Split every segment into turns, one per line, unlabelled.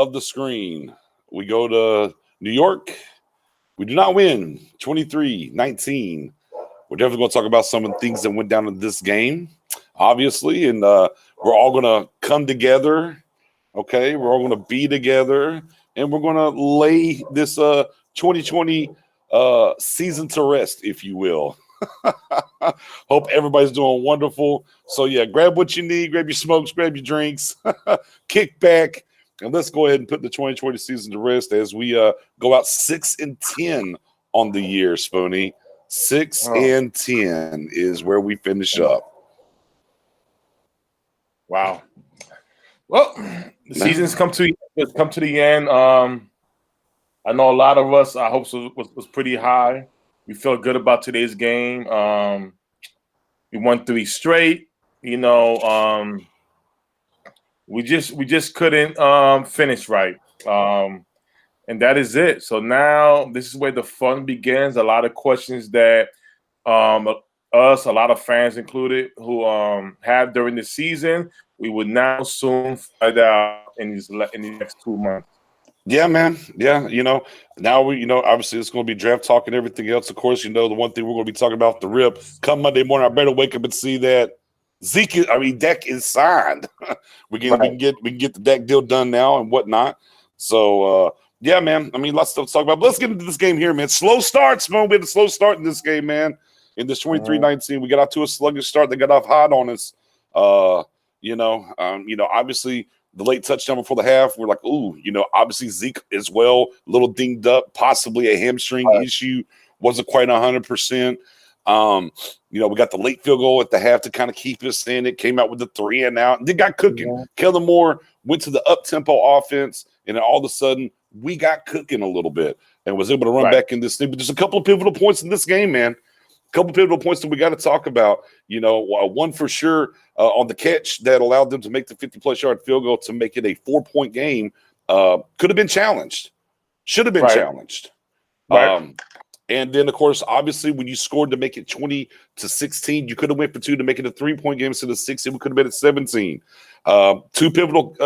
of the screen. We go to New York. We do not win 23-19. We're definitely going to talk about some of the things that went down in this game, obviously, and we're all going to come together. Okay, we're all going to be together, and we're going to lay this 2020 season to rest, if you will. Hope everybody's doing wonderful. So, yeah, grab what you need, grab your smokes, grab your drinks, kick back, and let's go ahead and put the 2020 season to rest as we go out 6-10 on the year, Spoonie. 6-10 is where we finish up.
Wow. Well, the season's come to the end. I know a lot of us, our hopes was pretty high. We felt good about today's game. We won 3 straight. You know, we just couldn't finish right. And that is it. So now this is where the fun begins. A lot of questions that us, a lot of fans included, who have during the season, we would now soon find out in these next 2 months.
Yeah, man. Yeah, now obviously it's going to be draft talk and everything else. Of course, the one thing we're going to be talking about the rip come Monday morning. I better wake up and see that Dak is signed. we can get the Dak deal done now and whatnot. So yeah, man. I mean, lots of stuff to talk about. But let's get into this game here, man. Slow starts, man. We had a slow start in this game, man. In this 23-19, we got out to a sluggish start. They got off hot on us. Obviously the late touchdown before the half, we're like, ooh, obviously Zeke as well, a little dinged up, possibly a hamstring issue, wasn't quite 100%. We got the late field goal at the half to kind of keep us in it, came out with the 3 and out, and they got cooking. Yeah. Kellen Moore went to the up-tempo offense, and then all of a sudden we got cooking a little bit and was able to run back in this thing. But there's a couple of pivotal points in this game, man. Couple pivotal points that we got to talk about. One for sure on the catch that allowed them to make the 50-plus yard field goal to make it a 4-point game. Could have been challenged. Should have been challenged.
Right.
And then, of course, obviously, when you scored to make it 20-16, you could have went for 2 to make it a 3-point game instead of 6. It could have been at 17. 2 pivotal,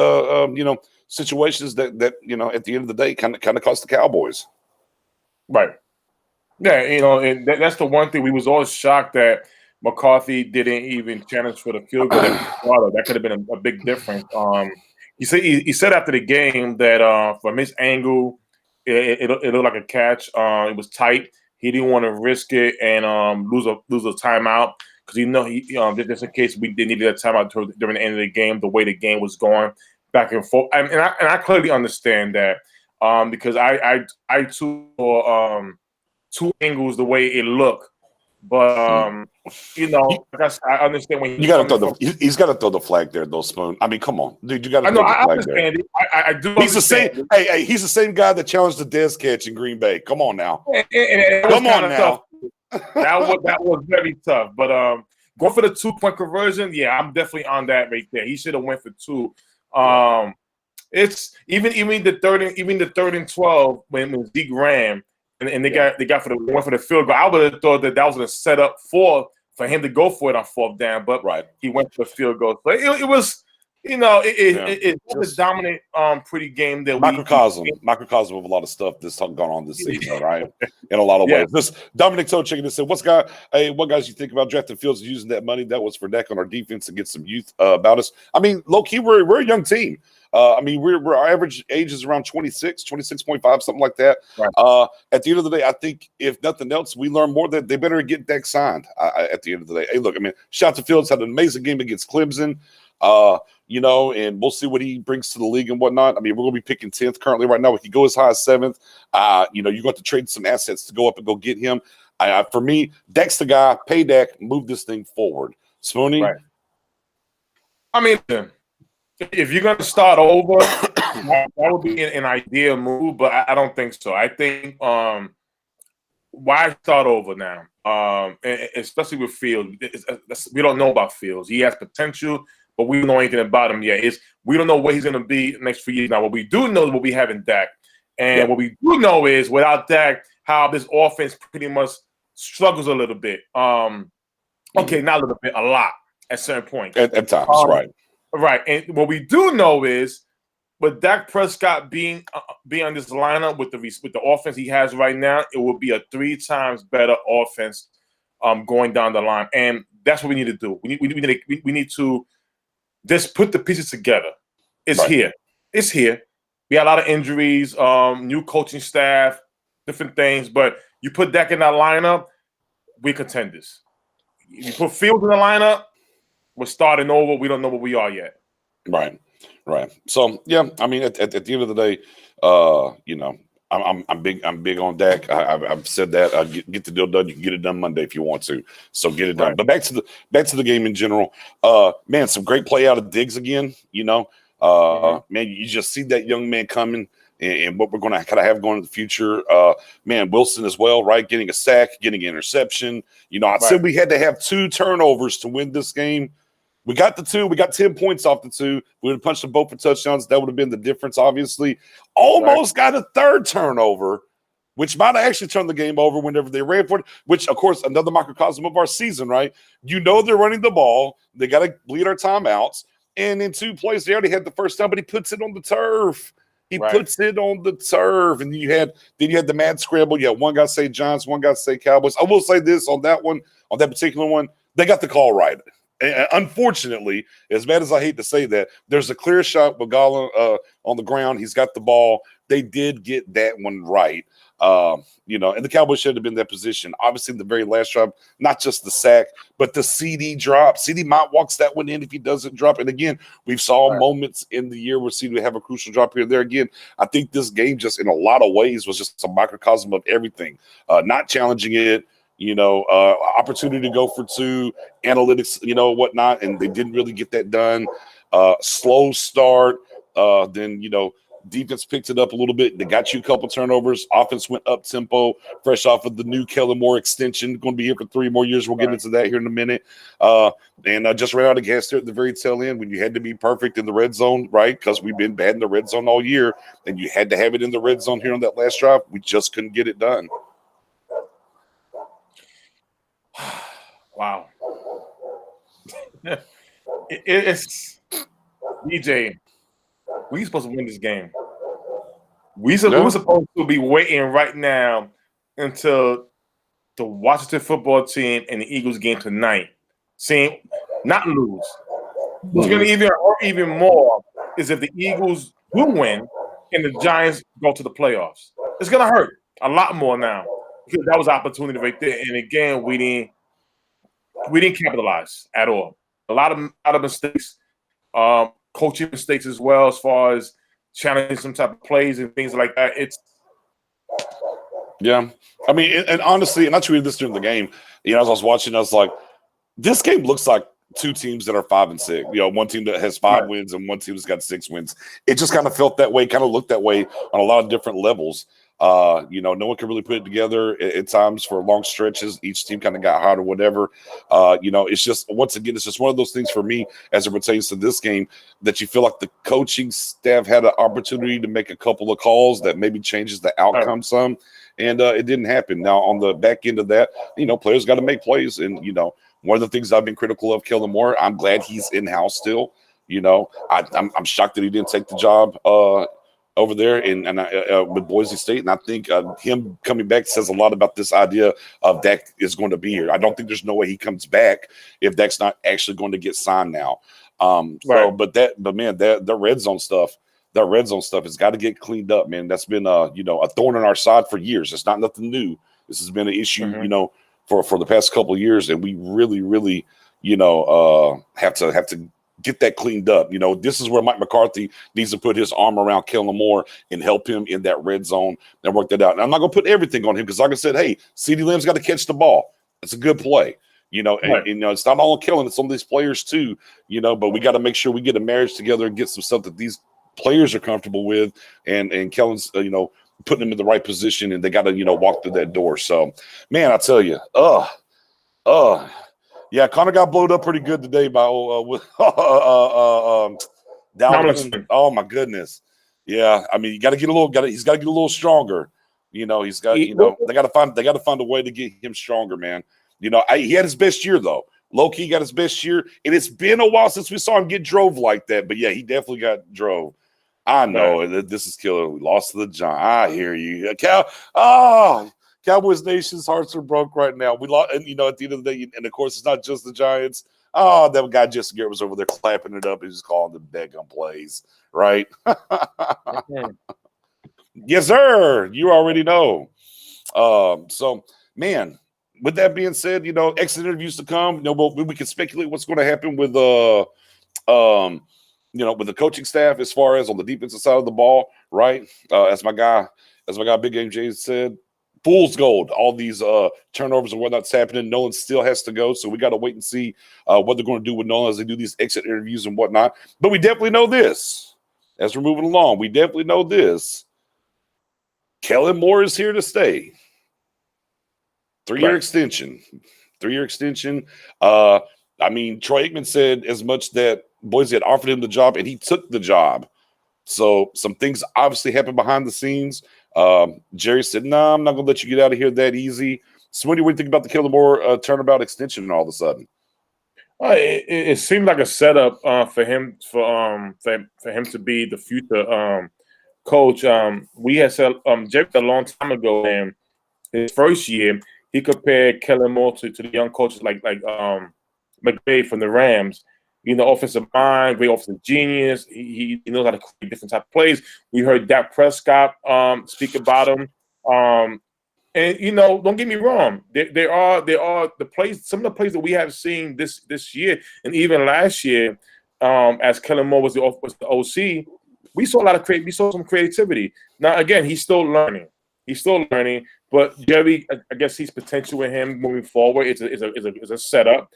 situations that at the end of the day, kind of cost the Cowboys.
Right. Yeah, and that's the one thing we was always shocked that McCarthy didn't even challenge for the field goal. That could have been a big difference. He said after the game that from his angle, it looked like a catch. It was tight. He didn't want to risk it and lose a timeout because just in case they needed a timeout during the end of the game, the way the game was going back and forth. And I clearly understand that because I too saw 2 angles the way it looked, but I understand when
you got to he's got to throw the flag there, though, Spoon. I mean, come on, dude, you got to throw the flag there.
I do.
He's the same. Hey, he's the same guy that challenged the Dez catch in Green Bay. Come on now,
come on now. That was very tough, but go for the 2-point conversion. Yeah, I'm definitely on that right there. He should have went for 2. It's even the third and 12 when Zeke ran. And they got went for the field goal. I would have thought that was going to set up for him to go for it on 4th down, but he went for the field goal. So it was, it was a dominant, pretty game that
microcosm of a lot of stuff that's gone on this season, right? In a lot of ways. This Dominic Toe checking and said, what guys you think about drafting Fields using that money that was for Dak on our defense to get some youth about us? I mean, low key, we're a young team. Our average age is around 26.5, something like that. Right. At the end of the day, I think if nothing else, we learn more that they better get Dak signed at the end of the day. Hey, look, shout out to Fields, had an amazing game against Clemson, and we'll see what he brings to the league and whatnot. We're going to be picking 10th currently right now. We could go as high as 7th. You're going to trade some assets to go up and go get him. For me, Dak's the guy. Pay Dak, move this thing forward. Spoony?
Right. If you're going to start over, that would be an ideal move, but I don't think so. I think why start over now? Especially with Fields. We don't know about Fields. He has potential, but we don't know anything about him yet. We don't know what he's going to be the next few years. Now, what we do know is what we have in Dak. And what we do know is without Dak, how this offense pretty much struggles a little bit. Not a little bit, a lot at certain points.
At times, right.
Right. And what we do know is But Dak Prescott being on this lineup with the offense he has right now, it will be a 3 times better offense going down the line, and that's what we need to do. We need to just put the pieces together. It's here. It's here. We had a lot of injuries, new coaching staff, different things, but you put Dak in that lineup, we contenders. You put Fields in the lineup, we're starting over. We don't know what we are yet.
Right. So yeah, I mean, at the end of the day, I'm big on Dak. I've said that. Get the deal done. You can get it done Monday if you want to. So get it done. But back to the game in general. Man, some great play out of Diggs again. Man, you just see that young man coming. And what we're going to kind of have going in the future. Man, Wilson as well, right? Getting a sack, getting an interception. I said we had to have 2 turnovers to win this game. We got the 2. We got 10 points off the 2. We would have punched them both for touchdowns. That would have been the difference, obviously. Almost got a 3rd turnover, which might have actually turned the game over whenever they ran for it, which, of course, another microcosm of our season, right? They're running the ball. They got to bleed our timeouts. And in 2 plays, they already had the first down, but he puts it on the turf. He puts it on the turf. And you had the mad scramble. You had one guy say Giants, one guy say Cowboys. I will say this on that particular one, they got the call right. And unfortunately, as bad as I hate to say that, there's a clear shot with Gala on the ground. He's got the ball. They did get that one right. And the Cowboys should have been in that position. Obviously, the very last drop, not just the sack, but the CD drop. CD might walks that one in if he doesn't drop. And again, we've saw moments in the year where CD would have a crucial drop here and there. Again, I think this game just in a lot of ways was just a microcosm of everything. Not challenging it. Opportunity to go for 2, analytics, whatnot, and they didn't really get that done. Slow start, then defense picked it up a little bit. They got you a couple turnovers. Offense went up tempo, fresh off of the new Kellen Moore extension. Going to be here for 3 more years. We'll get into that here in a minute. And just ran out of gas there at the very tail end when you had to be perfect in the red zone, right? Because we've been bad in the red zone all year, and you had to have it in the red zone here on that last drive. We just couldn't get it done.
Wow. It's DJ. We supposed to win this game. We're supposed to be waiting right now until the Washington football team and the Eagles game tonight. Seeing not lose. What's going to even hurt even more is if the Eagles do win and the Giants go to the playoffs. It's going to hurt a lot more now because that was opportunity right there. And again, we didn't capitalize at all. A lot of mistakes, coaching mistakes as well, as far as challenging some type of plays and things like that.
I mean, and honestly, and I tweeted this during the game. As I was watching, I was like, this game looks like 2 teams that are 5 and 6. One team that has 5 wins and one team that's got 6 wins. It just kind of felt that way, kind of looked that way on a lot of different levels. No one can really put it together at times for long stretches. Each team kind of got hot or whatever. It's just, once again, it's just one of those things for me as it pertains to this game that you feel like the coaching staff had an opportunity to make a couple of calls that maybe changes the outcome some, and it didn't happen. Now, on the back end of that, players got to make plays, and, one of the things I've been critical of Kellen Moore, I'm glad he's in-house still. I'm shocked that he didn't take the job over there with Boise State. And I think him coming back says a lot about this idea of Dak is going to be here. I don't think there's no way he comes back if Dak's not actually going to get signed now. But man, the red zone stuff has got to get cleaned up, man. That's been a thorn in our side for years. It's not nothing new. This has been an issue, for the past couple of years, and we really, really, have to get that cleaned up. This is where Mike McCarthy needs to put his arm around Kellen Moore and help him in that red zone and work that out. And I'm not going to put everything on him because, like I said, hey, CeeDee Lamb's got to catch the ball. It's a good play. And it's not all on Kellen, it's some of these players too, but we got to make sure we get a marriage together and get some stuff that these players are comfortable with. And Kellen's, putting them in the right position, and they got to, walk through that door. So, man, I tell you, yeah, Connor got blowed up pretty good today by Dalvin. Oh my goodness. Yeah, I mean, he's got to get a little stronger. They got to find a way to get him stronger, man. He had his best year though. Low-key got his best year, and it's been a while since we saw him get drove like that. But yeah, he definitely got drove. I know that this is killer. We lost to the Giants. I hear you. Cowboys Nation's hearts are broke right now. We lost, and at the end of the day, and of course, it's not just the Giants. Oh, that guy Jason Garrett was over there clapping it up. He was calling them daggum plays, right? Yes, sir. You already know. So, man, with that being said, exit interviews to come. We can speculate what's going to happen with with the coaching staff as far as on the defensive side of the ball, right? As my guy Big Game Jay said, fool's gold. All these turnovers and whatnot's happening. Nolan still has to go, so we got to wait and see what they're going to do with Nolan as they do these exit interviews and whatnot. But we definitely know this as we're moving along. We definitely know this. Kellen Moore is here to stay. 3-year extension. 3-year extension. Troy Aikman said as much that Boise had offered him the job, and he took the job. So some things obviously happened behind the scenes. Jerry said, "No, I'm not going to let you get out of here that easy." So what do you think about the Kellen Moore turnabout extension all of a sudden?
It seemed like a setup for him for him to be the future coach. We had said Jerry a long time ago, and his first year he compared Kellen Moore to the young coaches like McVay from the Rams. Offensive mind, great offensive genius. He knows how to create different type of plays. We heard Dak Prescott speak about him. And don't get me wrong. There are the plays. Some of the plays that we have seen this year and even last year, as Kellen Moore was the OC, we saw some creativity. Now again, he's still learning. But Jerry, I guess he's potential in him moving forward. It's a setup.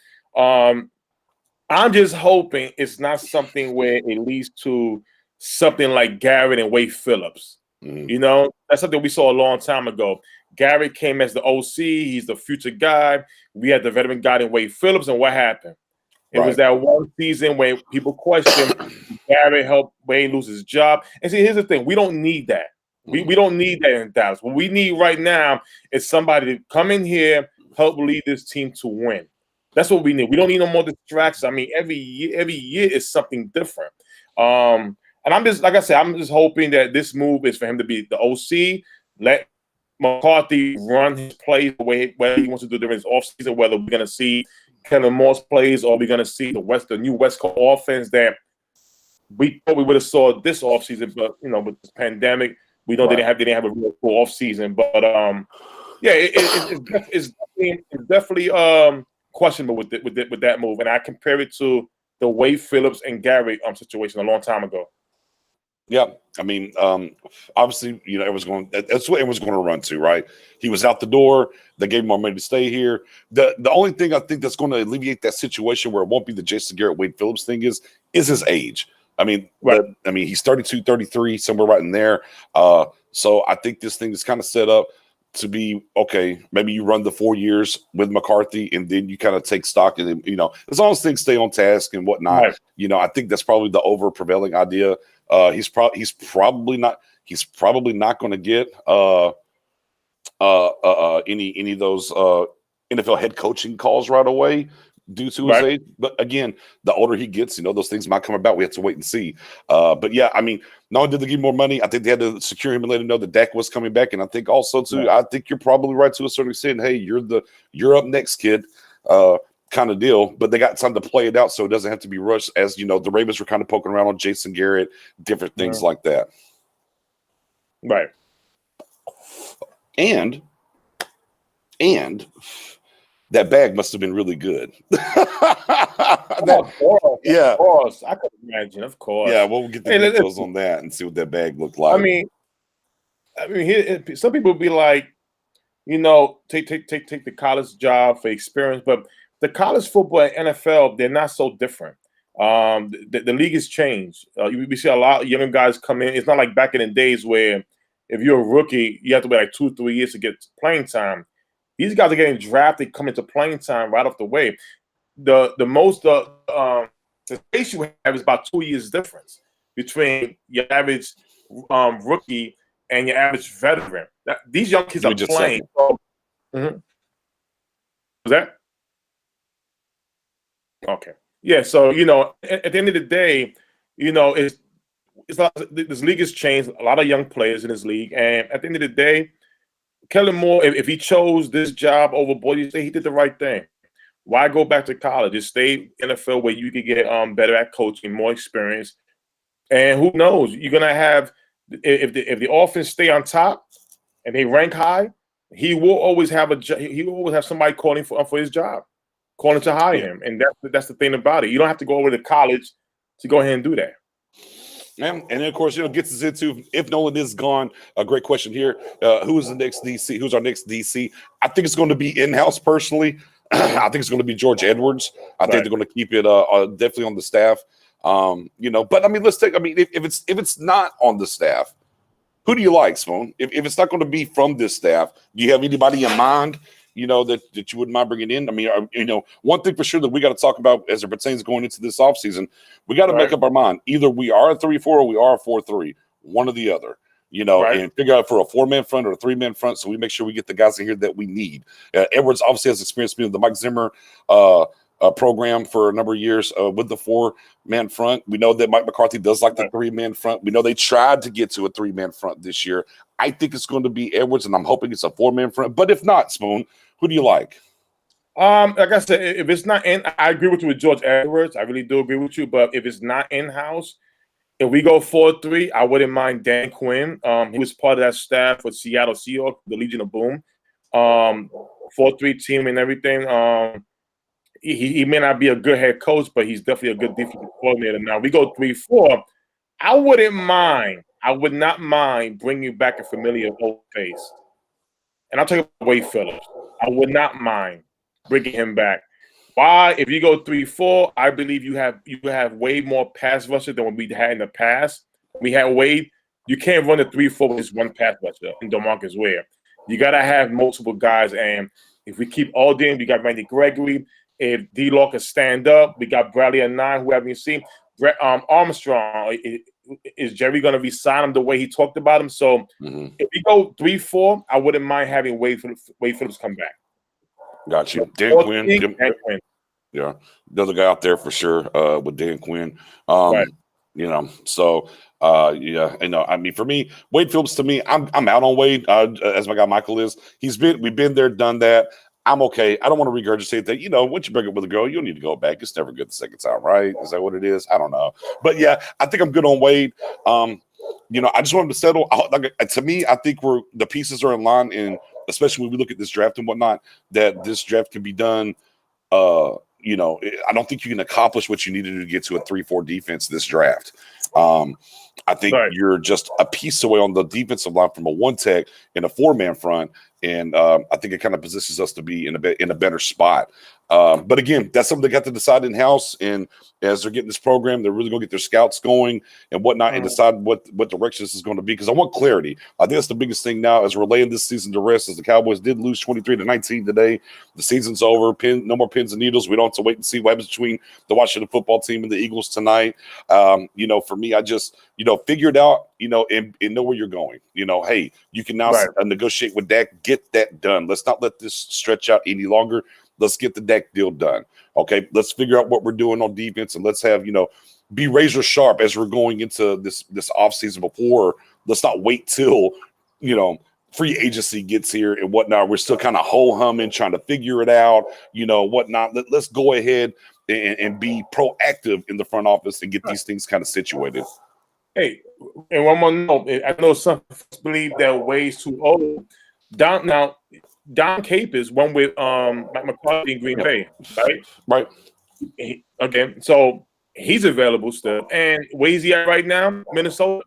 I'm just hoping it's not something where it leads to something like Garrett and Wade Phillips.
Mm-hmm.
That's something we saw a long time ago. Garrett came as the OC. He's the future guy. We had the veteran guy in Wade Phillips, and what happened? It was that one season where people questioned Garrett helped Wade lose his job. And see, here's the thing. We don't need that. We don't need that in Dallas. What we need right now is somebody to come in here, help lead this team to win. That's what we need. We don't need no more distractions. Every year is something different. And I'm just, like I said, I'm just hoping that this move is for him to be the OC, let McCarthy run his plays the way he wants to do during his offseason, whether we're going to see Kellen Moore's plays or we're going to see the new West Coast offense that we thought we would have saw this offseason, but, with this pandemic, we know they didn't have a real full offseason. But, it's definitely questionable with that move, and I compare it to the Wade Phillips and Garrett situation a long time ago.
Yeah, obviously, everyone's going. That's what everyone's going to run to, right? He was out the door. They gave him more money to stay here. The only thing I think that's going to alleviate that situation where it won't be the Jason Garrett Wade Phillips thing is his age. He's 32, 33, somewhere right in there. So I think this thing is kind of set up to be okay. Maybe you run the 4 years with McCarthy, and then you kind of take stock, and then as long as things stay on task and whatnot, I think that's probably the over prevailing idea. He's probably not going to get any of those NFL head coaching calls right away due to his age. But again, the older he gets, those things might come about. We have to wait and see. But yeah, not only did they give him more money, I think they had to secure him and let him know that Dak was coming back. And I think also too, I think you're probably right to a certain extent. Hey, you're up next, kid. Kind of deal, but they got time to play it out, so it doesn't have to be rushed. As the Ravens were kind of poking around on Jason Garrett, different things like that.
Right.
And that bag must have been really good.
Of course. I could imagine, of course.
Yeah, we'll get the details on that and see what that bag looked like.
Here, some people be like, take the college job for experience, but the college football and NFL, they're not so different. The league has changed. We see a lot of young guys come in. It's not like back in the days where if you're a rookie, you have to wait like 2-3 years to get playing time. These guys are getting drafted, coming to playing time right off the way. The space you have is about 2 years difference between your average rookie and your average veteran. These young kids are playing. Was that? Okay. Yeah. So, at the end of the day, it's this league has changed. A lot of young players in this league, and at the end of the day, Kellen Moore, if he chose this job over Boise State, he did the right thing. Why go back to college? Just stay NFL where you can get better at coaching, more experience, and who knows? You're gonna have if the offense stay on top and they rank high, he will always have he will always have somebody calling for his job, calling to hire him, and that's the thing about it. You don't have to go over to college to go ahead and do that.
And then, of course, gets us into if Nolan is gone. A great question here. Who's the next DC? Who's our next DC? I think it's going to be in-house personally. I think it's going to be George Edwards. I think they're going to keep it definitely on the staff. But I mean, let's take. I mean, if it's not on the staff, who do you like, Spoon? If it's not going to be from this staff, do you have anybody in mind? That you wouldn't mind bringing in? I mean, one thing for sure that we got to talk about as it pertains going into this offseason, we got to make up our mind. Either we are a 3-4 or we are a 4-3, one or the other, and figure out for a 4-man front or a 3-man front. So we make sure we get the guys in here that we need. Edwards obviously has experience being the Mike Zimmer program for a number of years with the 4-man front. We know that Mike McCarthy does like the 3-man front. We know they tried to get to a 3-man front this year. I think it's going to be Edwards, and I'm hoping it's a 4-man front. But if not, Spoon, who do you like?
Like I said, if it's not in, I agree with you with George Edwards. I really do agree with you. But if it's not in-house, if we go 4-3, I wouldn't mind Dan Quinn. He was part of that staff with Seattle Seahawks, the Legion of Boom, 4-3 team and everything. He may not be a good head coach, but he's definitely a good defensive coordinator. Now we go 3-4. I wouldn't mind. I would not mind bringing back a familiar old face, and I'm talking about Wade Phillips. I would not mind bringing him back. Why? If you go 3-4, I believe you have way more pass rusher than what we had in the past. We had Wade. You can't run a 3-4 with just one pass rusher in DeMarcus Ware. You got to have multiple guys, and if we keep all in, we got Randy Gregory. If D-Law can stand up, we got Bradley at 9, who haven't you seen. Armstrong, is Jerry going to resign him the way he talked about him? So if we go 3-4, I wouldn't mind having Wade Phillips come back.
Got you. Dan Quinn. Yeah, another guy out there for sure with Dan Quinn. I mean, for me, Wade Phillips, to me, I'm out on Wade, as my guy Michael is. We've been there, done that. I'm okay. I don't want to regurgitate that. Once you break up with a girl, you don't need to go back. It's never good the second time, right? Is that what it is? I don't know. But yeah, I think I'm good on Wade. I just want him to settle. To me, I think the pieces are in line, and especially when we look at this draft and whatnot, that this draft can be done. I don't think you can accomplish what you needed to get to a 3-4 defense this draft. I think you're just a piece away on the defensive line from a 1-tech in a 4-man front. And I think it kind of positions us to be in a better spot. But again, that's something they got to decide in-house. And as they're getting this program, they're really going to get their scouts going and whatnot and decide what direction this is going to be. Because I want clarity. I think that's the biggest thing now as we're laying this season to rest, as the Cowboys did lose 23-19 today. The season's over. No more pins and needles. We don't have to wait and see what happens between the Washington football team and the Eagles tonight. For me, I just, figure it out, and know where you're going. Hey, you can now negotiate with Dak. Get that done. Let's not let this stretch out any longer. Let's get the Dak deal done. Okay, let's figure out what we're doing on defense, and let's have be razor sharp as we're going into this offseason. Before, let's not wait till free agency gets here and whatnot. We're still kind of ho-humming, trying to figure it out, whatnot. Let's go ahead and be proactive in the front office and get these things kind of situated.
Hey, and one more note. I know some believe that Wade's too old. Don Capers went with Mike McCarthy in Green Bay, right?
Right.
Okay, so he's available still. And where's he at right now? Minnesota.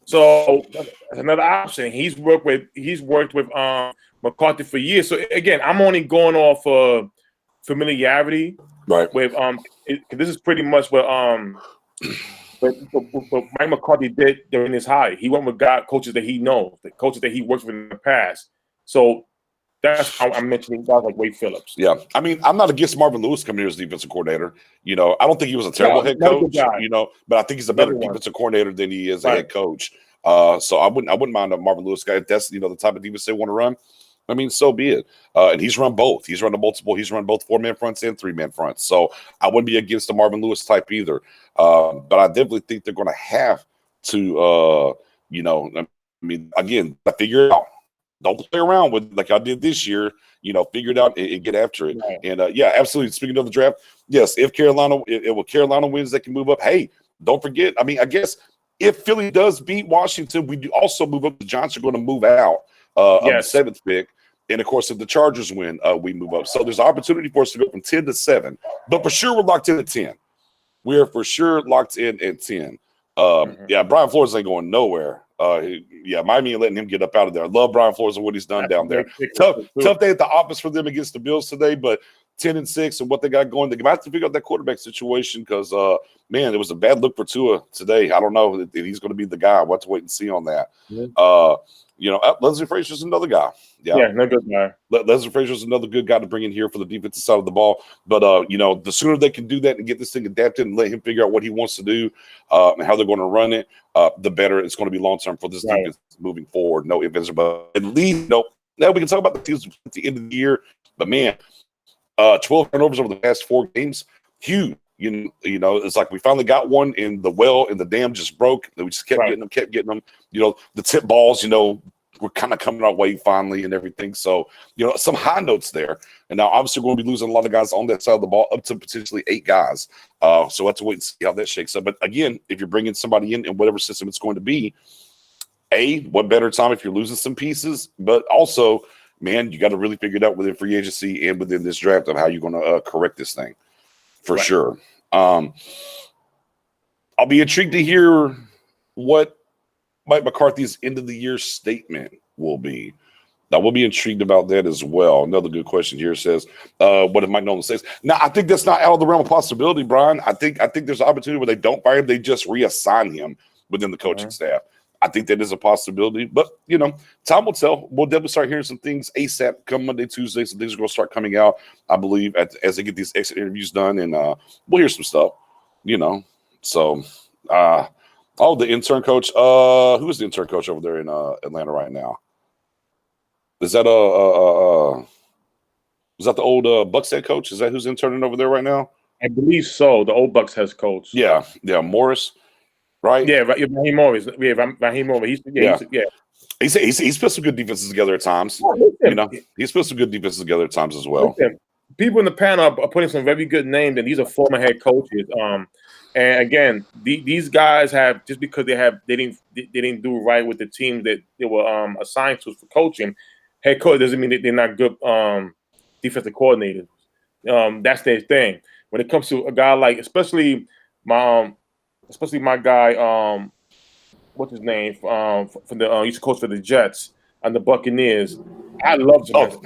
So that's another option. He's worked with McCarthy for years. So again, I'm only going off of familiarity.
Right.
With this is pretty much what Mike McCarthy did during his hire. He went with coaches that he knows, the coaches that he worked with in the past. So that's how I'm mentioning guys like Wade Phillips.
Yeah. I mean, I'm not against Marvin Lewis coming here as defensive coordinator. I don't think he was a terrible head coach, but I think he's a better defensive coordinator than he is a head coach. So I wouldn't mind a Marvin Lewis guy. If that's, the type of defense they want to run. I mean, so be it. And he's run both. He's run both 4-man fronts and 3-man fronts. So I wouldn't be against the Marvin Lewis type either. But I definitely think they're going to have to I mean, again, I figure it out. Don't play around with like I did this year. Figure it out and get after it.
Right.
And yeah, absolutely. Speaking of the draft, yes, if Carolina wins, they can move up. Hey, don't forget. I mean, I guess if Philly does beat Washington, we do also move up. The Giants are going to move out of the 7th pick. And of course, if the Chargers win, we move up. So there's an opportunity for us to go from 10 to 7. But for sure, we're locked in at 10. We are for sure locked in at 10. Yeah, Brian Flores ain't going nowhere. Miami ain't letting him get up out of there. I love Brian Flores and what he's done down there. Tough day at the office for them against the Bills today, but 10-6 and what they got going. They're about to figure out that quarterback situation because, man, it was a bad look for Tua today. I don't know if he's going to be the guy. We'll have to wait and see on that. Leslie Frazier's another guy.
Yeah, no good guy.
Leslie Frazier's another good guy to bring in here for the defensive side of the ball. But, the sooner they can do that and get this thing adapted and let him figure out what he wants to do and how they're going to run it, the better it's going to be long-term for this defense moving forward. No ifs or buts. At least, now we can talk about the teams at the end of the year. But, man, 12 turnovers over the past 4 games, huge. It's like we finally got one in the well and the dam just broke. We just kept getting them. The tip balls, we're kind of coming our way finally and everything. So, some high notes there. And now obviously we're going to be losing a lot of guys on that side of the ball, up to potentially 8 guys. So we'll have to wait and see how that shakes up. But again, if you're bringing somebody in whatever system it's going to be, what better time if you're losing some pieces, but also, man, you got to really figure it out within free agency and within this draft of how you're going to correct this thing for sure. I'll be intrigued to hear what Mike McCarthy's end of the year statement will be. I will be intrigued about that as well. Another good question here says, what if Mike Nolan says? Now, I think that's not out of the realm of possibility, Brian. I think there's an opportunity where they don't fire him. They just reassign him within the coaching staff. I think that is a possibility. But, time will tell. We'll definitely start hearing some things ASAP come Monday, Tuesday. Some things are going to start coming out, I believe, as they get these exit interviews done. And we'll hear some stuff, So, the intern coach. Who is the intern coach over there in Atlanta right now? Is that is that the old Bucks head coach? Is that who's interning over there right now?
I believe so. The old Bucks head coach.
Yeah, Morris, right?
Yeah, Raheem Morris. Yeah, Raheem Morris.
He's put some good defenses together at times. He's put some good defenses together at times as well.
People in the panel are putting some very good names, and these are former head coaches. And again, these guys have, just because they didn't do right with the team that they were assigned to for coaching. Head coach doesn't mean that they're not good defensive coordinators. That's their thing. When it comes to a guy like, especially my guy, what's his name, from the used to coach for the Jets and the Buccaneers. I love him.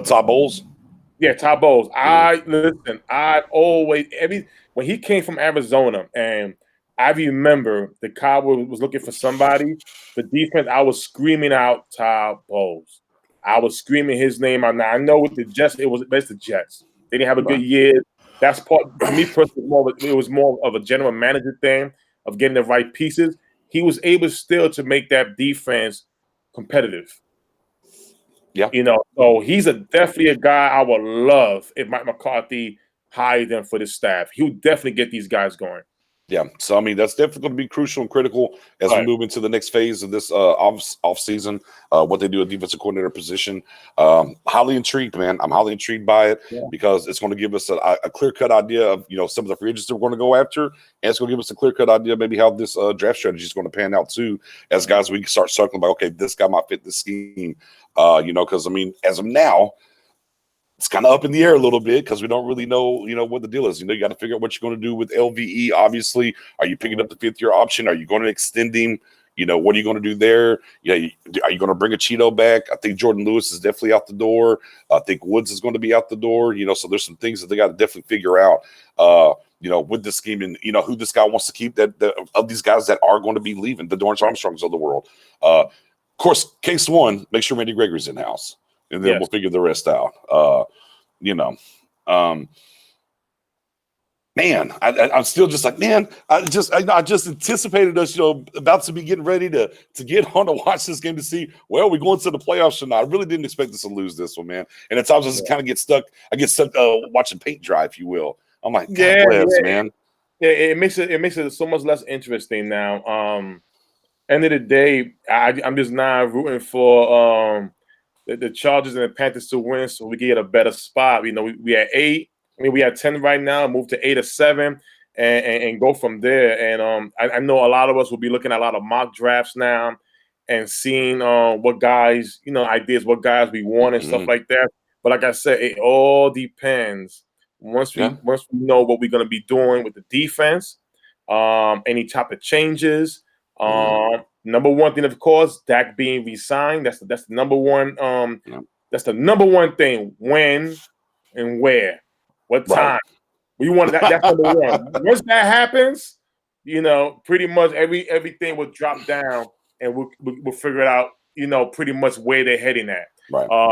Todd Bowles.
Yeah, Todd Bowles. When he came from Arizona, and I remember the Cowboys was looking for somebody for defense, I was screaming out Todd Bowles. I was screaming his name out. Now I know with the Jets, it's the Jets. They didn't have a good year. That's part for me personally. It was more of a general manager thing of getting the right pieces. He was able still to make that defense competitive.
Yeah,
so he's definitely a guy I would love if Mike McCarthy hired them for the staff. He would definitely get these guys going.
Yeah, so I mean that's definitely going to be crucial and critical as we move into the next phase of this off season. What they do at defensive coordinator position, highly intrigued, man. I'm highly intrigued by it because it's going to give us a clear cut idea of some of the free agents that we're going to go after, and it's going to give us a clear cut idea maybe how this draft strategy is going to pan out too. As guys, we can start circling like, okay, this guy might fit this scheme, because I mean, as of now, it's kind of up in the air a little bit because we don't really know, what the deal is. You got to figure out what you're going to do with LVE. Obviously, are you picking up the 5th-year option? Are you going to extend him? What are you going to do there? Are you going to bring a Cheeto back? I think Jordan Lewis is definitely out the door. I think Woods is going to be out the door. So there's some things that they got to definitely figure out. With this scheme and who this guy wants to keep. That of these guys that are going to be leaving, the Dorrance Armstrongs of the world. Of course, case one, make sure Randy Gregory's in house. And then we'll figure the rest out. Man, I'm still just like, man, I just anticipated us, about to be getting ready to get on to watch this game to see, well, we're going to the playoffs or not. I really didn't expect us to lose this one, man. And at times I just kind of get stuck. I get stuck watching paint dry, if you will. I'm like, God bless, man.
it makes it so much less interesting now. End of the day, I'm just not rooting for the Chargers and the Panthers to win, so we can get a better spot. You know, we had 8. I mean, we had 10 right now. Move to 8 or 7, and go from there. And I know a lot of us will be looking at a lot of mock drafts now and seeing what guys, ideas, what guys we want and stuff like that. But like I said, it all depends. Once we know what we're going to be doing with the defense, any type of changes. Number one thing, of course, Dak being re-signed. That's the number one. That's the number one thing. When and where, what time we want that. That's number one. Once that happens, pretty much everything will drop down, and we'll figure it out. Pretty much where they're heading at.
Right. I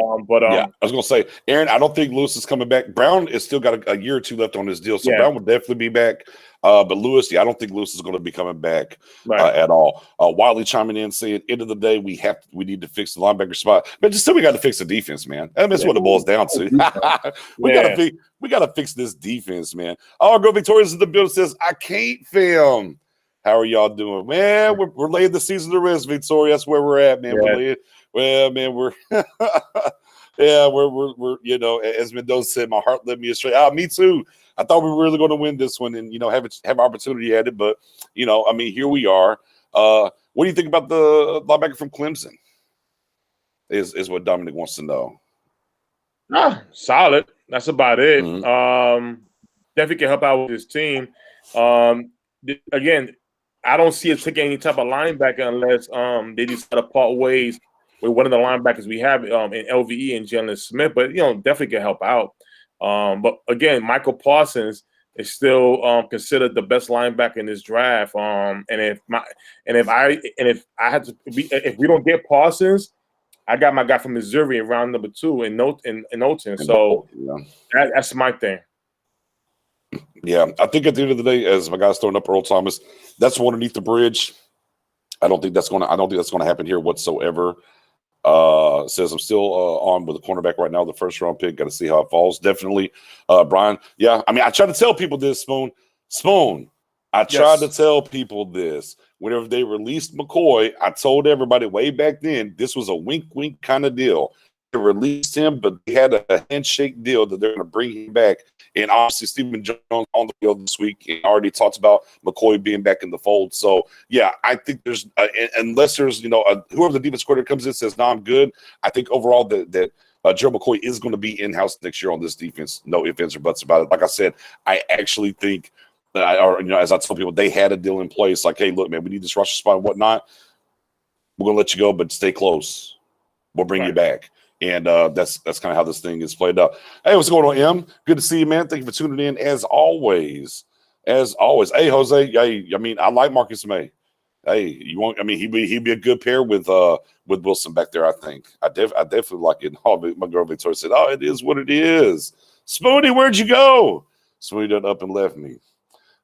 was gonna say, Aaron, I don't think Lewis is coming back. Brown is still got a year or 2 left on his deal, so Brown will definitely be back. But Lewis, I don't think Lewis is going to be coming back at all. Wiley chiming in saying, "End of the day, we need to fix the linebacker spot, but just still we got to fix the defense, man. And that's what it boils down to. we got to fix this defense, man." Oh, Go Victorious in the building says, "I can't film." How are y'all doing, man? We're laying the season to rest, Victoria. That's where we're at, man. We're laying. Well, man, we're we're as Mendoza said, my heart led me astray. Me too. I thought we were really going to win this one and have opportunity at it, but here we are. What do you think about the linebacker from Clemson? Is what Dominic wants to know.
Solid. That's about it. Definitely can help out with his team. Again, I don't see us taking any type of linebacker unless they decide to part ways with one of the linebackers we have in LVE and Jalen Smith, but definitely can help out. But again, Michael Parsons is still considered the best linebacker in this draft. If we don't get Parsons, I got my guy from Missouri in round number 2 in Knowlton. So that's my thing.
Yeah, I think at the end of the day, as my guy's throwing up Earl Thomas, that's one underneath the bridge. I don't think that's going to happen here whatsoever. Says I'm still on with the cornerback right now, the first round pick. Got to see how it falls. Definitely, Brian. Yeah, I try to tell people this, Spoon. I tried to tell people this. Whenever they released McCoy, I told everybody way back then this was a wink kind of deal. They released him, but they had a handshake deal that they're going to bring him back. And obviously, Stephen Jones on the field this week and already talked about McCoy being back in the fold. So, yeah, I think there's unless there's whoever the defense coordinator comes in and says, "No, I'm good." I think overall that Joe McCoy is going to be in house next year on this defense. No ifs, ands, or buts about it. Like I said, I actually think that as I tell people, they had a deal in place. Like, hey, look, man, we need this roster spot and whatnot. We're going to let you go, but stay close. We'll bring you back. And that's kind of how this thing is played out. Hey, what's going on, M? Good to see you, man. Thank you for tuning in as always. Hey, Jose. Hey, I like Marcus May. Hey, you want? He'd be a good pair with Wilson back there. I think. I definitely like it. Oh, my girl Victoria said, "Oh, it is what it is." Spoony, where'd you go? Spoony done up and left me.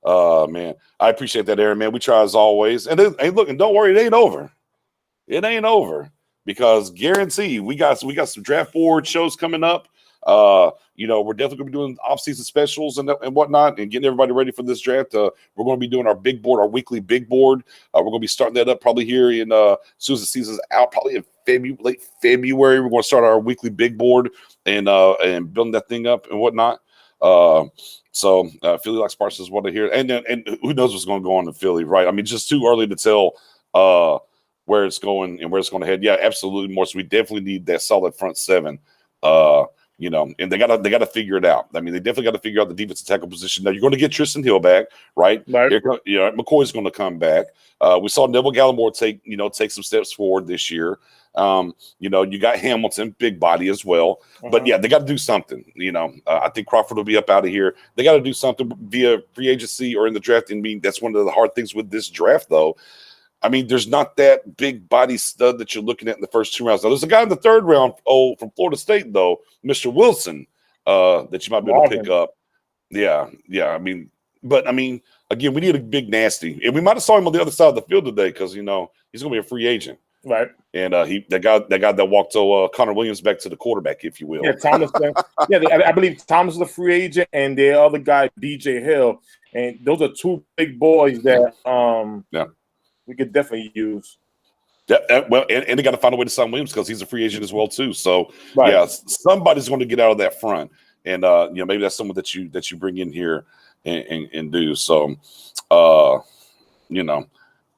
Man, I appreciate that, Aaron. Man, we try as always. And look, and don't worry, it ain't over. It ain't over. Because guarantee we got some draft board shows coming up. We're definitely gonna be doing off-season specials and whatnot, and getting everybody ready for this draft. We're gonna be doing our big board, our weekly big board. We're gonna be starting that up probably here in as soon as the season's out, probably in late February. We're gonna start our weekly big board and building that thing up and whatnot. So Philly like Sparks want to hear, and who knows what's gonna go on in Philly, right? Just too early to tell where it's going and where it's going to head. Yeah, absolutely, more. So we definitely need that solid front 7. And they gotta figure it out. They definitely got to figure out the defensive tackle position. Now you're going to get Tristan Hill back, right? McCoy's going to come back. We saw Neville Gallimore take some steps forward this year. You got Hamilton, big body as well. But yeah, they got to do something. I think Crawford will be up out of here. They got to do something via free agency or in the draft. And that's one of the hard things with this draft, though. There's not that big body stud that you're looking at in the first 2 rounds. Now, there's a guy in the 3rd round, from Florida State, though, Mr. Wilson, that you might be able to pick up. Yeah. Again, we need a big nasty. And we might have saw him on the other side of the field today because, he's going to be a free agent.
Right.
And that guy that walked Connor Williams back to the quarterback, if you will.
Yeah, Thomas. I believe Thomas is a free agent, and the other guy, DJ Hill. And those are two big boys that
Yeah.
we could definitely use.
Yeah, well, and they got to find a way to sign Williams because he's a free agent as well too. So
Right.
yeah, somebody's going to get out of that front, and maybe that's someone that you bring in here and do. So,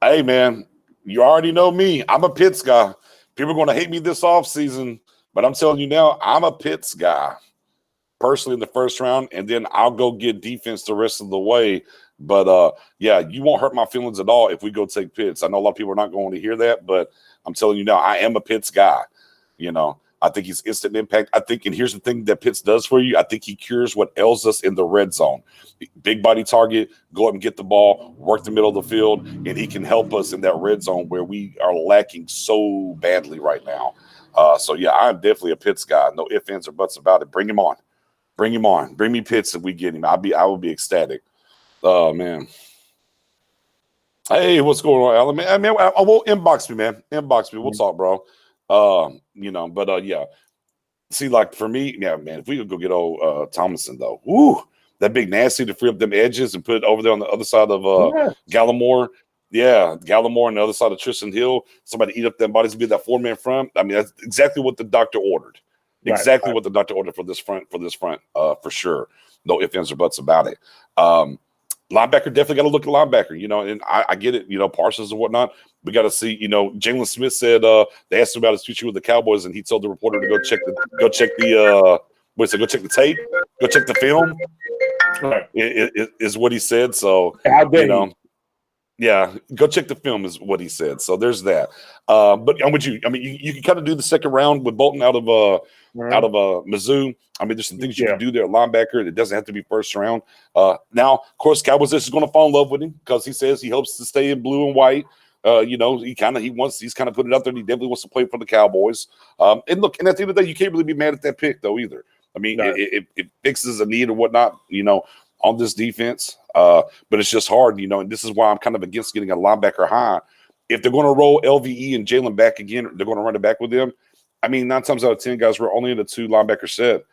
hey man, you already know me. I'm a Pitts guy. People are going to hate me this offseason, but I'm telling you now, I'm a Pitts guy personally in the first round, and then I'll go get defense the rest of the way. But yeah, you won't hurt my feelings at all if we go take Pitts. I know a lot of people are not going to hear that, but I'm telling you now, I am a Pitts guy. I think he's instant impact. I think, and here's the thing that Pitts does for you. I think he cures what ails us in the red zone. Big body target, go up and get the ball, work the middle of the field, and he can help us in that red zone where we are lacking so badly right now. So yeah, I'm definitely a Pitts guy. No ifs, ands, or buts about it. Bring him on. Bring him on. Bring me Pitts if we get him. I will be ecstatic. Oh man. Hey, what's going on, Alan? I won't inbox me, man. Inbox me. We'll talk, bro. Yeah. See, like for me, yeah, man, if we could go get old Thomason though, woo, that big nasty to free up them edges and put it over there on the other side of Gallimore. Yeah, Gallimore on the other side of Tristan Hill. Somebody eat up them bodies and be that 4-man front. I mean, that's exactly what the doctor ordered. Exactly what the doctor ordered for this front, for sure. No ifs, ands, or buts about it. Linebacker, definitely got to look at linebacker, and I get it, Parsons and whatnot. We got to see, Jalen Smith said they asked him about his future with the Cowboys, and he told the reporter to go check the tape, go check the film.
Right.
Is what he said. So, yeah, go check the film is what he said. So there's that. But I'm with you. I mean, you can kind of do the second round with Bolton out of Mizzou. I mean, there's some things you can do there at linebacker. It doesn't have to be first round. Now, of course, Cowboys is going to fall in love with him because he says he hopes to stay in blue and white. He's kind of put it out there. And he definitely wants to play for the Cowboys. And look, and at the end of the day, you can't really be mad at that pick though either. I mean, it fixes a need or whatnot. On this defense. But it's just hard, and this is why I'm kind of against getting a linebacker high. If they're going to roll LVE and Jalen back again, they're going to run it back with them. I mean, 9 times out of 10, guys, we're only in a 2 linebacker set.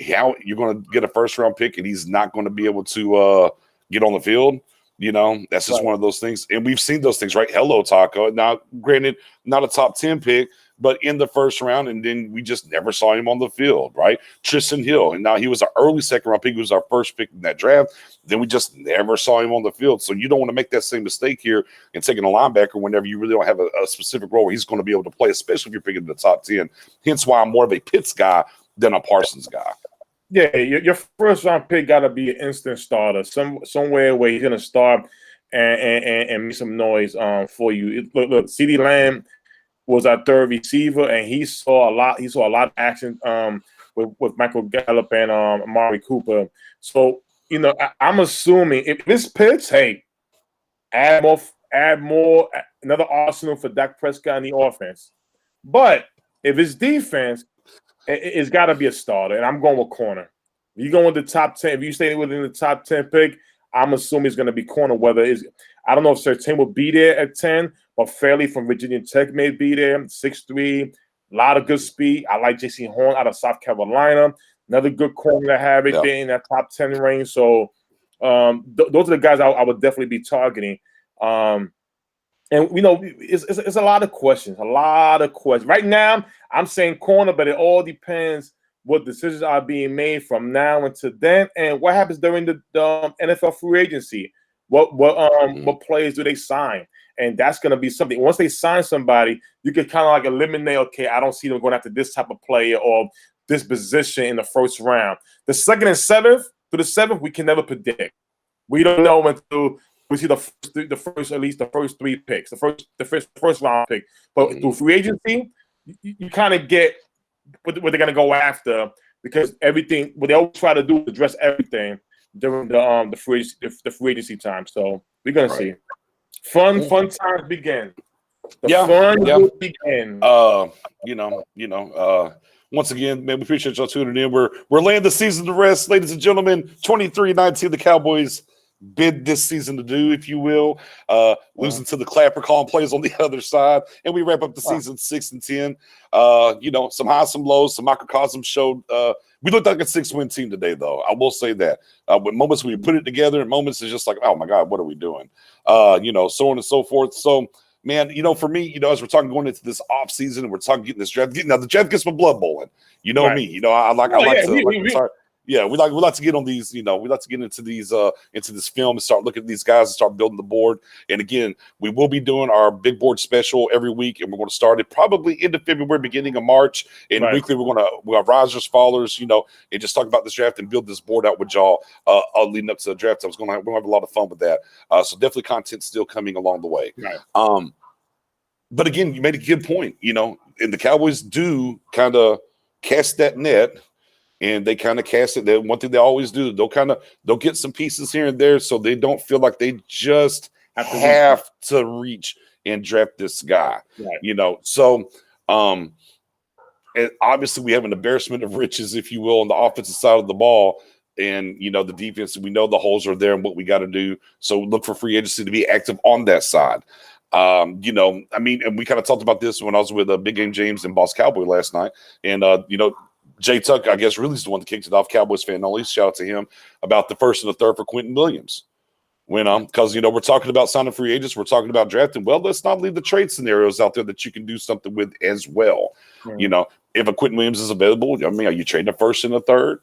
How you're going to get a first round pick and he's not going to be able to get on the field? That's just one of those things. And we've seen those things, right? Hello, Taco. Now, granted, not a top 10 pick, but in the first round, and then we just never saw him on the field, right? Tristan Hill, and now he was an early second-round pick. He was our first pick in that draft. Then we just never saw him on the field. So you don't want to make that same mistake here and taking a linebacker whenever you really don't have a specific role where he's going to be able to play, especially if you're picking the top 10. Hence why I'm more of a Pitts guy than a Parsons guy.
Yeah, your first-round pick got to be an instant starter, somewhere where he's going to start and make some noise for you. Look, CeeDee Lamb was our third receiver, and he saw a lot of action with Michael Gallup and Amari Cooper. So, I'm assuming if this Pitts, hey, add more, another arsenal for Dak Prescott in the offense. But if it's defense, it's got to be a starter, and I'm going with corner. If you go in the top 10, if you stay within the top 10 pick, I'm assuming it's going to be corner. I don't know if Surtain will be there at 10, but Fairley from Virginia Tech may be there, 6'3", a lot of good speed. I like J.C. Horn out of South Carolina, another good corner to have it there in that top 10 range. So those are the guys I would definitely be targeting. And it's a lot of questions. Right now, I'm saying corner, but it all depends what decisions are being made from now until then, and what happens during the NFL free agency. What players do they sign? And that's going to be something. Once they sign somebody, you can kind of like eliminate, okay, I don't see them going after this type of player or this position in the first round. The second and seventh, to the seventh, we can never predict. We don't know until we see the first 3 picks, the first round pick. But through free agency, you kind of get what they're going to go after, because everything, what they always try to do is address everything during the free agency time. So we're going to see. Fun times begin. Fun will begin.
Once again, man, we appreciate y'all tuning in. We're laying the season to rest, ladies and gentlemen. 23-19, the Cowboys bid this season to do, if you will. Losing to the Clapper calling plays on the other side, and we wrap up the season 6-10. Some highs, some lows, some microcosms showed. We looked like a 6-win team today, though. I will say that. With moments when you put it together, and moments it's just like, oh my God, what are we doing? So on and so forth. So, man, for me, as we're talking going into this off season, and we're talking getting this draft. Now the draft gets my blood boiling. You know me. I like to. Yeah, we like to get on these, we like to get into these into this film and start looking at these guys and start building the board. And again, we will be doing our big board special every week, and we're going to start it probably end of February, beginning of March. And weekly we'll have risers, fallers, and just talk about this draft and build this board out with y'all leading up to the draft. We're gonna have a lot of fun with that. So definitely content still coming along the way. Right. But again, you made a good point, and the Cowboys do kind of cast that net. And they kind of cast it. One thing they always do, they'll get some pieces here and there, so they don't feel like they just have to reach and draft this guy. Right. So and obviously we have an embarrassment of riches, if you will, on the offensive side of the ball. And the defense, we know the holes are there and what we got to do. So look for free agency to be active on that side. And we kind of talked about this when I was with Big Game James and Boss Cowboy last night, and Jay Tuck, I guess, really is the one that kicked it off. Cowboys fan only. Shout out to him about the first and the third for Quentin Williams. Because we're talking about signing free agents, we're talking about drafting. Well, let's not leave the trade scenarios out there that you can do something with as well. Mm-hmm. If a Quentin Williams is available, are you trading a first and a third?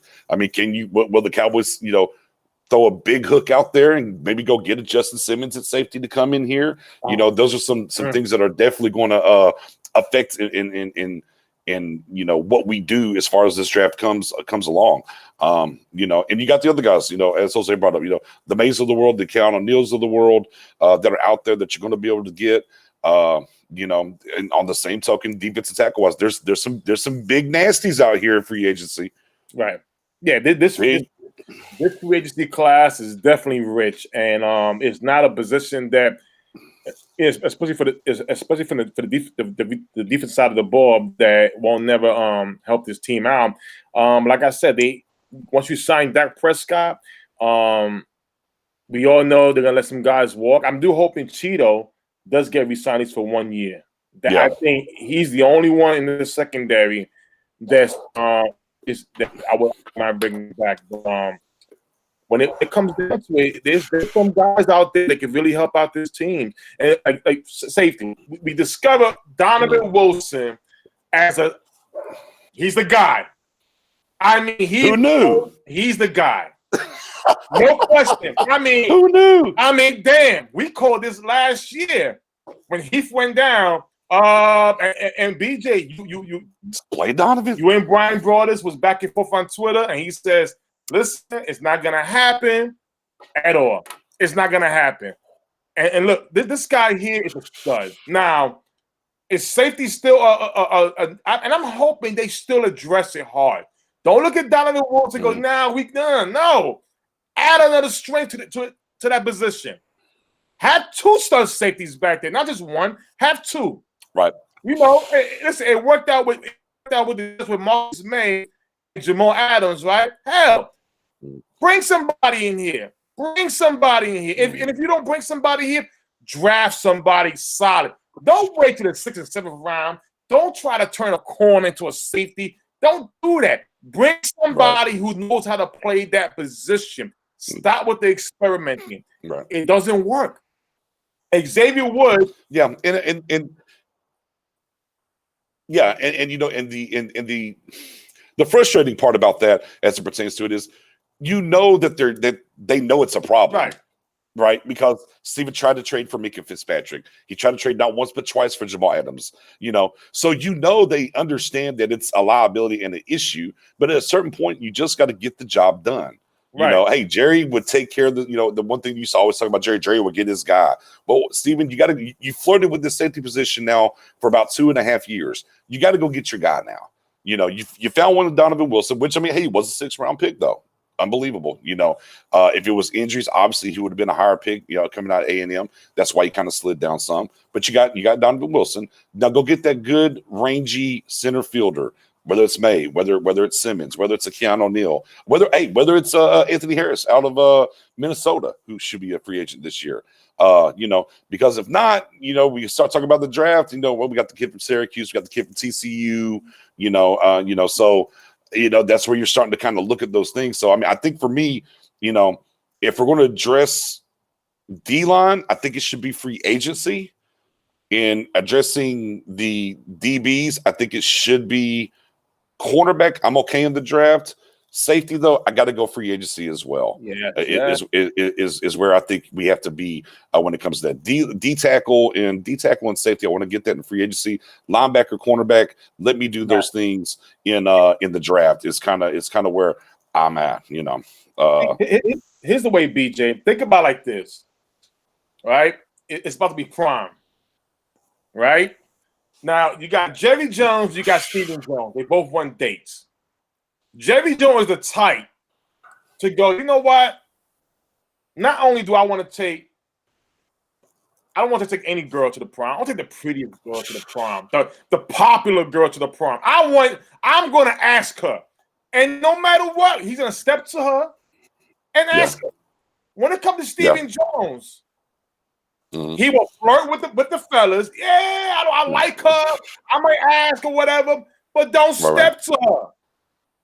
Can you? Will the Cowboys, throw a big hook out there and maybe go get a Justin Simmons at safety to come in here? Those are some things that are definitely going to affect in what we do as far as this draft comes along. And you got the other guys, as Jose brought up, the Mays of the world, the Keanu Neals of the world that are out there that you're going to be able to get. And on the same token, defensive tackle wise, there's some big nasties out here in free agency.
Right. Yeah, this free agency class is definitely rich, and it's not a position that is especially for the defense side of the ball that won't never help this team out. Like I said, once you sign Dak Prescott, we all know they're gonna let some guys walk. I'm hoping Cheeto does get re-signed for 1 year. I think he's the only one in the secondary that I would not bring back. When it comes down to it, there's some guys out there that can really help out this team. And like safety, we discovered Donovan Wilson he's the guy.
Who knew?
He's the guy. No question.
Who knew?
Damn, we called this last year when Heath went down. And BJ, you
play Donovan.
You and Brian Broadus was back and forth on Twitter, and he says, listen, it's not going to happen at all. It's not going to happen. And look, this guy here is a stud. Now, is safety still and I'm hoping they still address it hard. Don't look at Donovan Wilson and go, we done. No. Add another strength to that position. Have two stud safeties back there, not just one. Have two.
Right.
Listen, it worked out with Marcus May and Jamal Adams, right? Hell, bring somebody in here. If you don't bring somebody here, draft somebody solid. Don't wait to the 6th and 7th round. Don't try to turn a corner into a safety. Don't do that. Bring somebody who knows how to play that position. Stop with the experimenting.
Right.
It doesn't work. Xavier Woods.
Yeah, and the frustrating part about that, as it pertains to it, is that they know it's a problem, right? Because Steven tried to trade for Mika Fitzpatrick. He tried to trade not once but twice for Jamal Adams. So they understand that it's a liability and an issue. But at a certain point, you just got to get the job done. Hey, Jerry would take care of the one thing you used to always talk about. Jerry would get his guy. Well, Steven, you flirted with this safety position now for about 2.5 years. You got to go get your guy now. You found one with Donovan Wilson, which he was a 6th round pick though. Unbelievable. If it was injuries, obviously he would have been a higher pick, coming out of A&M. That's why he kind of slid down some. But you got Donovan Wilson. Now go get that good rangy center fielder. whether it's May, whether it's Simmons, whether it's a Keanu O'Neal, whether it's Anthony Harris out of Minnesota, who should be a free agent this year. Because if not, we start talking about the draft. We got the kid from Syracuse, we got the kid from TCU. So that's where you're starting to kind of look at those things. So I mean, I think for me, if we're going to address D-line, I think it should be free agency. In addressing the DBs, I think it should be cornerback. I'm okay in the draft. Safety, though, I got to go free agency as well. Is where I think we have to be when it comes to that. D tackle and safety. I want to get that in free agency. Linebacker, cornerback. Let me do those things in the draft. It's kind of where I'm at.
Here's the way, BJ. Think about it like this, right? It's about to be prime. Right? Now, you got Jerry Jones, you got Stephen Jones. They both won dates. Jerry Jones is the type to go, you know what? Not only do I want to take – I don't want to take any girl to the prom. I want to take the prettiest girl to the prom, the popular girl to the prom. I'm going to ask her. And no matter what, he's going to step to her and ask her. When it comes to Stephen Jones – he will flirt with the fellas. Yeah, I like her. I might ask or whatever, but don't step to her.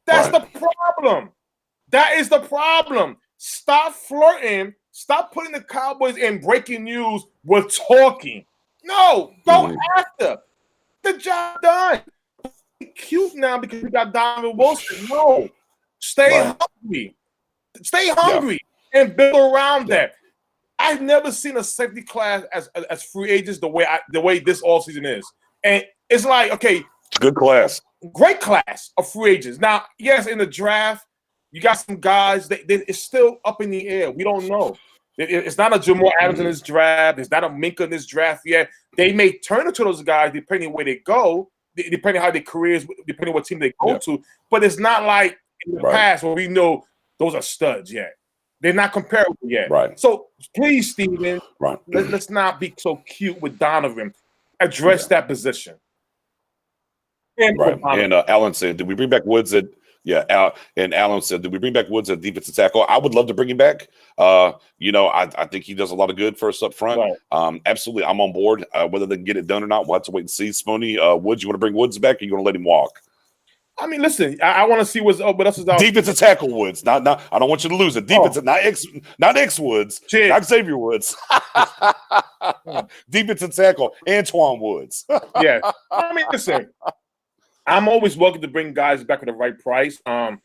That's the problem. That is the problem. Stop flirting. Stop putting the Cowboys in breaking news. We're talking. No, go after. The job done. Cute now because we got Donovan Wilson. No, stay hungry. Stay hungry and build around that. I've never seen a safety class as free agents the way this offseason is. And it's like, okay.
Good class.
Great class of free agents. Now, yes, in the draft, you got some guys it's still up in the air. We don't know. It's not a Jamal Adams in this draft. It's not a Minka in this draft yet. They may turn into those guys depending where they go, depending how their careers, depending what team they go to. But it's not like in the past where we know those are studs yet. They're not comparable yet.
Right.
So please, Steven, let's not be so cute with Donovan. Address that position.
And Alan said, did we bring back Woods at and Alan said, did we bring back Woods at defensive tackle? I would love to bring him back. I think he does a lot of good for us up front. Right. Absolutely. I'm on board. Whether they can get it done or not, we'll have to wait and see. Spoony, Woods, you want to bring Woods back or you want to let him walk?
I mean, listen, I want to see what else is out.
Defensive tackle Woods. Not. I don't want you to lose it. Defensive, not X Woods, not Xavier Woods. Defensive tackle Antoine Woods.
Yeah. I mean, listen, I'm always welcome to bring guys back at the right price. But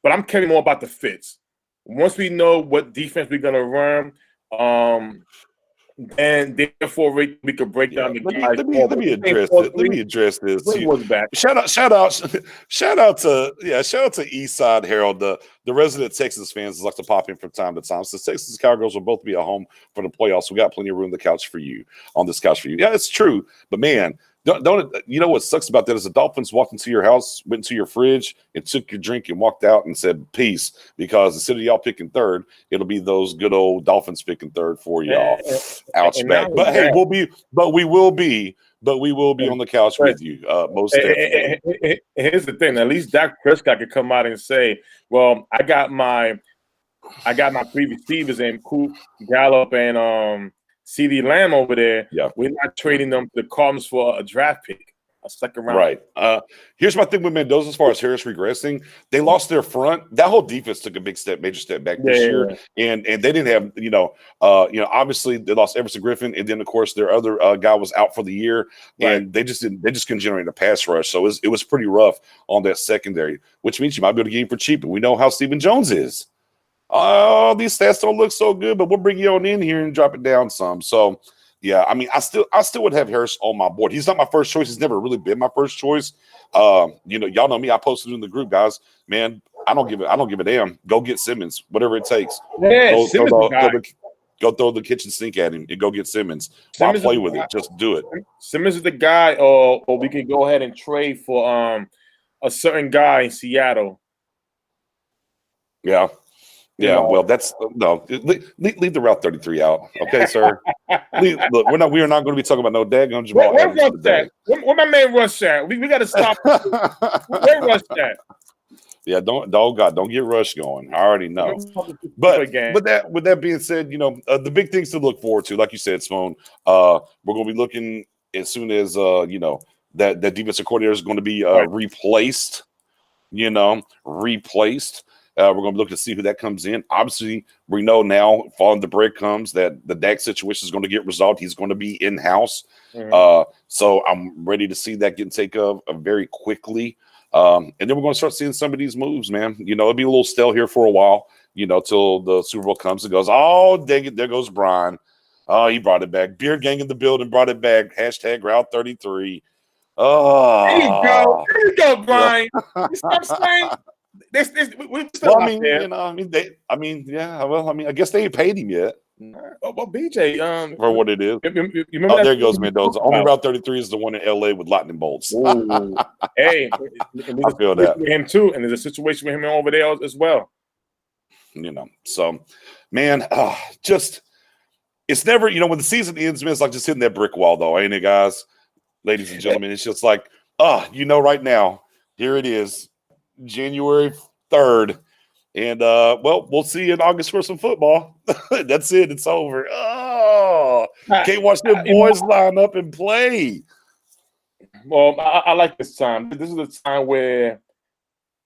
I'm caring more about the fits. Once we know what defense we're gonna run, and therefore we could break down the guys.
Let me address this. Shout out to Eastside Herald, the resident Texas fans like to pop in from time to time. Since Texas Cowgirls will both be at home for the playoffs, we got plenty of room on this couch for you. Yeah, it's true. But man, don't you know what sucks about that is the Dolphins walked into your house, went into your fridge, and took your drink and walked out and said peace, because instead of y'all picking third, it'll be those good old Dolphins picking third for y'all. Ouch back. But hey, we will be on the couch with you. Most definitely.
Here's the thing, at least Dak Prescott could come out and say, well, I got my previous receivers in Coop, Gallup, and CD Lamb over there.
Yeah.
We're not trading them to the Cardinals for a draft pick, a second round.
Right. Here's my thing with Mendoza as far as Harris regressing. They lost their front. That whole defense took a major step back this year. And they didn't have, obviously they lost Everson Griffin, and then of course their other guy was out for the year, and they just couldn't generate a pass rush. So it was pretty rough on that secondary, which means you might be able to get him for cheap. And we know how Stephen Jones is. Oh, these stats don't look so good, but we'll bring you on in here and drop it down some. So, yeah, I mean, I still would have Harris on my board. He's not my first choice. He's never really been my first choice. Y'all know me. I posted in the group, guys. Man, I don't give a damn. Go get Simmons, whatever it takes.
Yeah,
go throw the kitchen sink at him and go get Simmons. Why play with it? Just do it.
Simmons is the guy, or we can go ahead and trade for a certain guy in Seattle.
Yeah. Yeah, well, that's no. Leave the Route 33 out, okay, sir. Look, we are not going to be talking about no daggone Jamal Adams today.
Where my man Rush at? We got to stop. Where Rush at?
Yeah, don't get Rush going. I already know. But with that being said, the big things to look forward to, like you said, Simone, we're going to be looking as soon as that defensive coordinator is going to be replaced. Replaced. We're going to look to see who that comes in. Obviously, we know now, following the breadcrumbs, that the Dak situation is going to get resolved. He's going to be in-house. So I'm ready to see that getting taken of very quickly. And then we're going to start seeing some of these moves, man. It'll be a little stale here for a while, till the Super Bowl comes and goes, oh, dang it, there goes Brian. Oh, he brought it back. Beard Gang in the building brought it back. #Route 33. Oh,
there you go, Brian. You stop saying. I
guess they ain't paid him yet.
Well, BJ,
for what it is.
You remember
there goes Mendoza. Only Route 33 is the one in LA with lightning bolts.
Hey,
I feel that.
With him too, and there's a situation with him over there as well.
So, man, it's never, when the season ends, man, it's like just hitting that brick wall, though, ain't it, guys? Ladies and gentlemen, it's just like, right now, here it is. January 3rd. And, we'll see you in August for some football. That's it. It's over. Oh, can't watch the boys line up and play.
Well, I like this time. This is the time where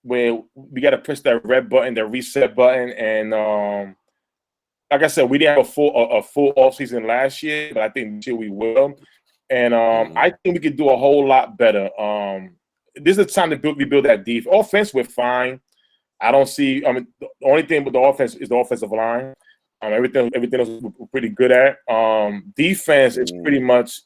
we got to press that red button, that reset button. And like I said, we didn't have a full offseason last year, but I think this year we will. And I think we could do a whole lot better. This is the time to rebuild that defense. Offense, we're fine. I don't see. The only thing with the offense is the offensive line. Everything else we're pretty good at. Defense is pretty much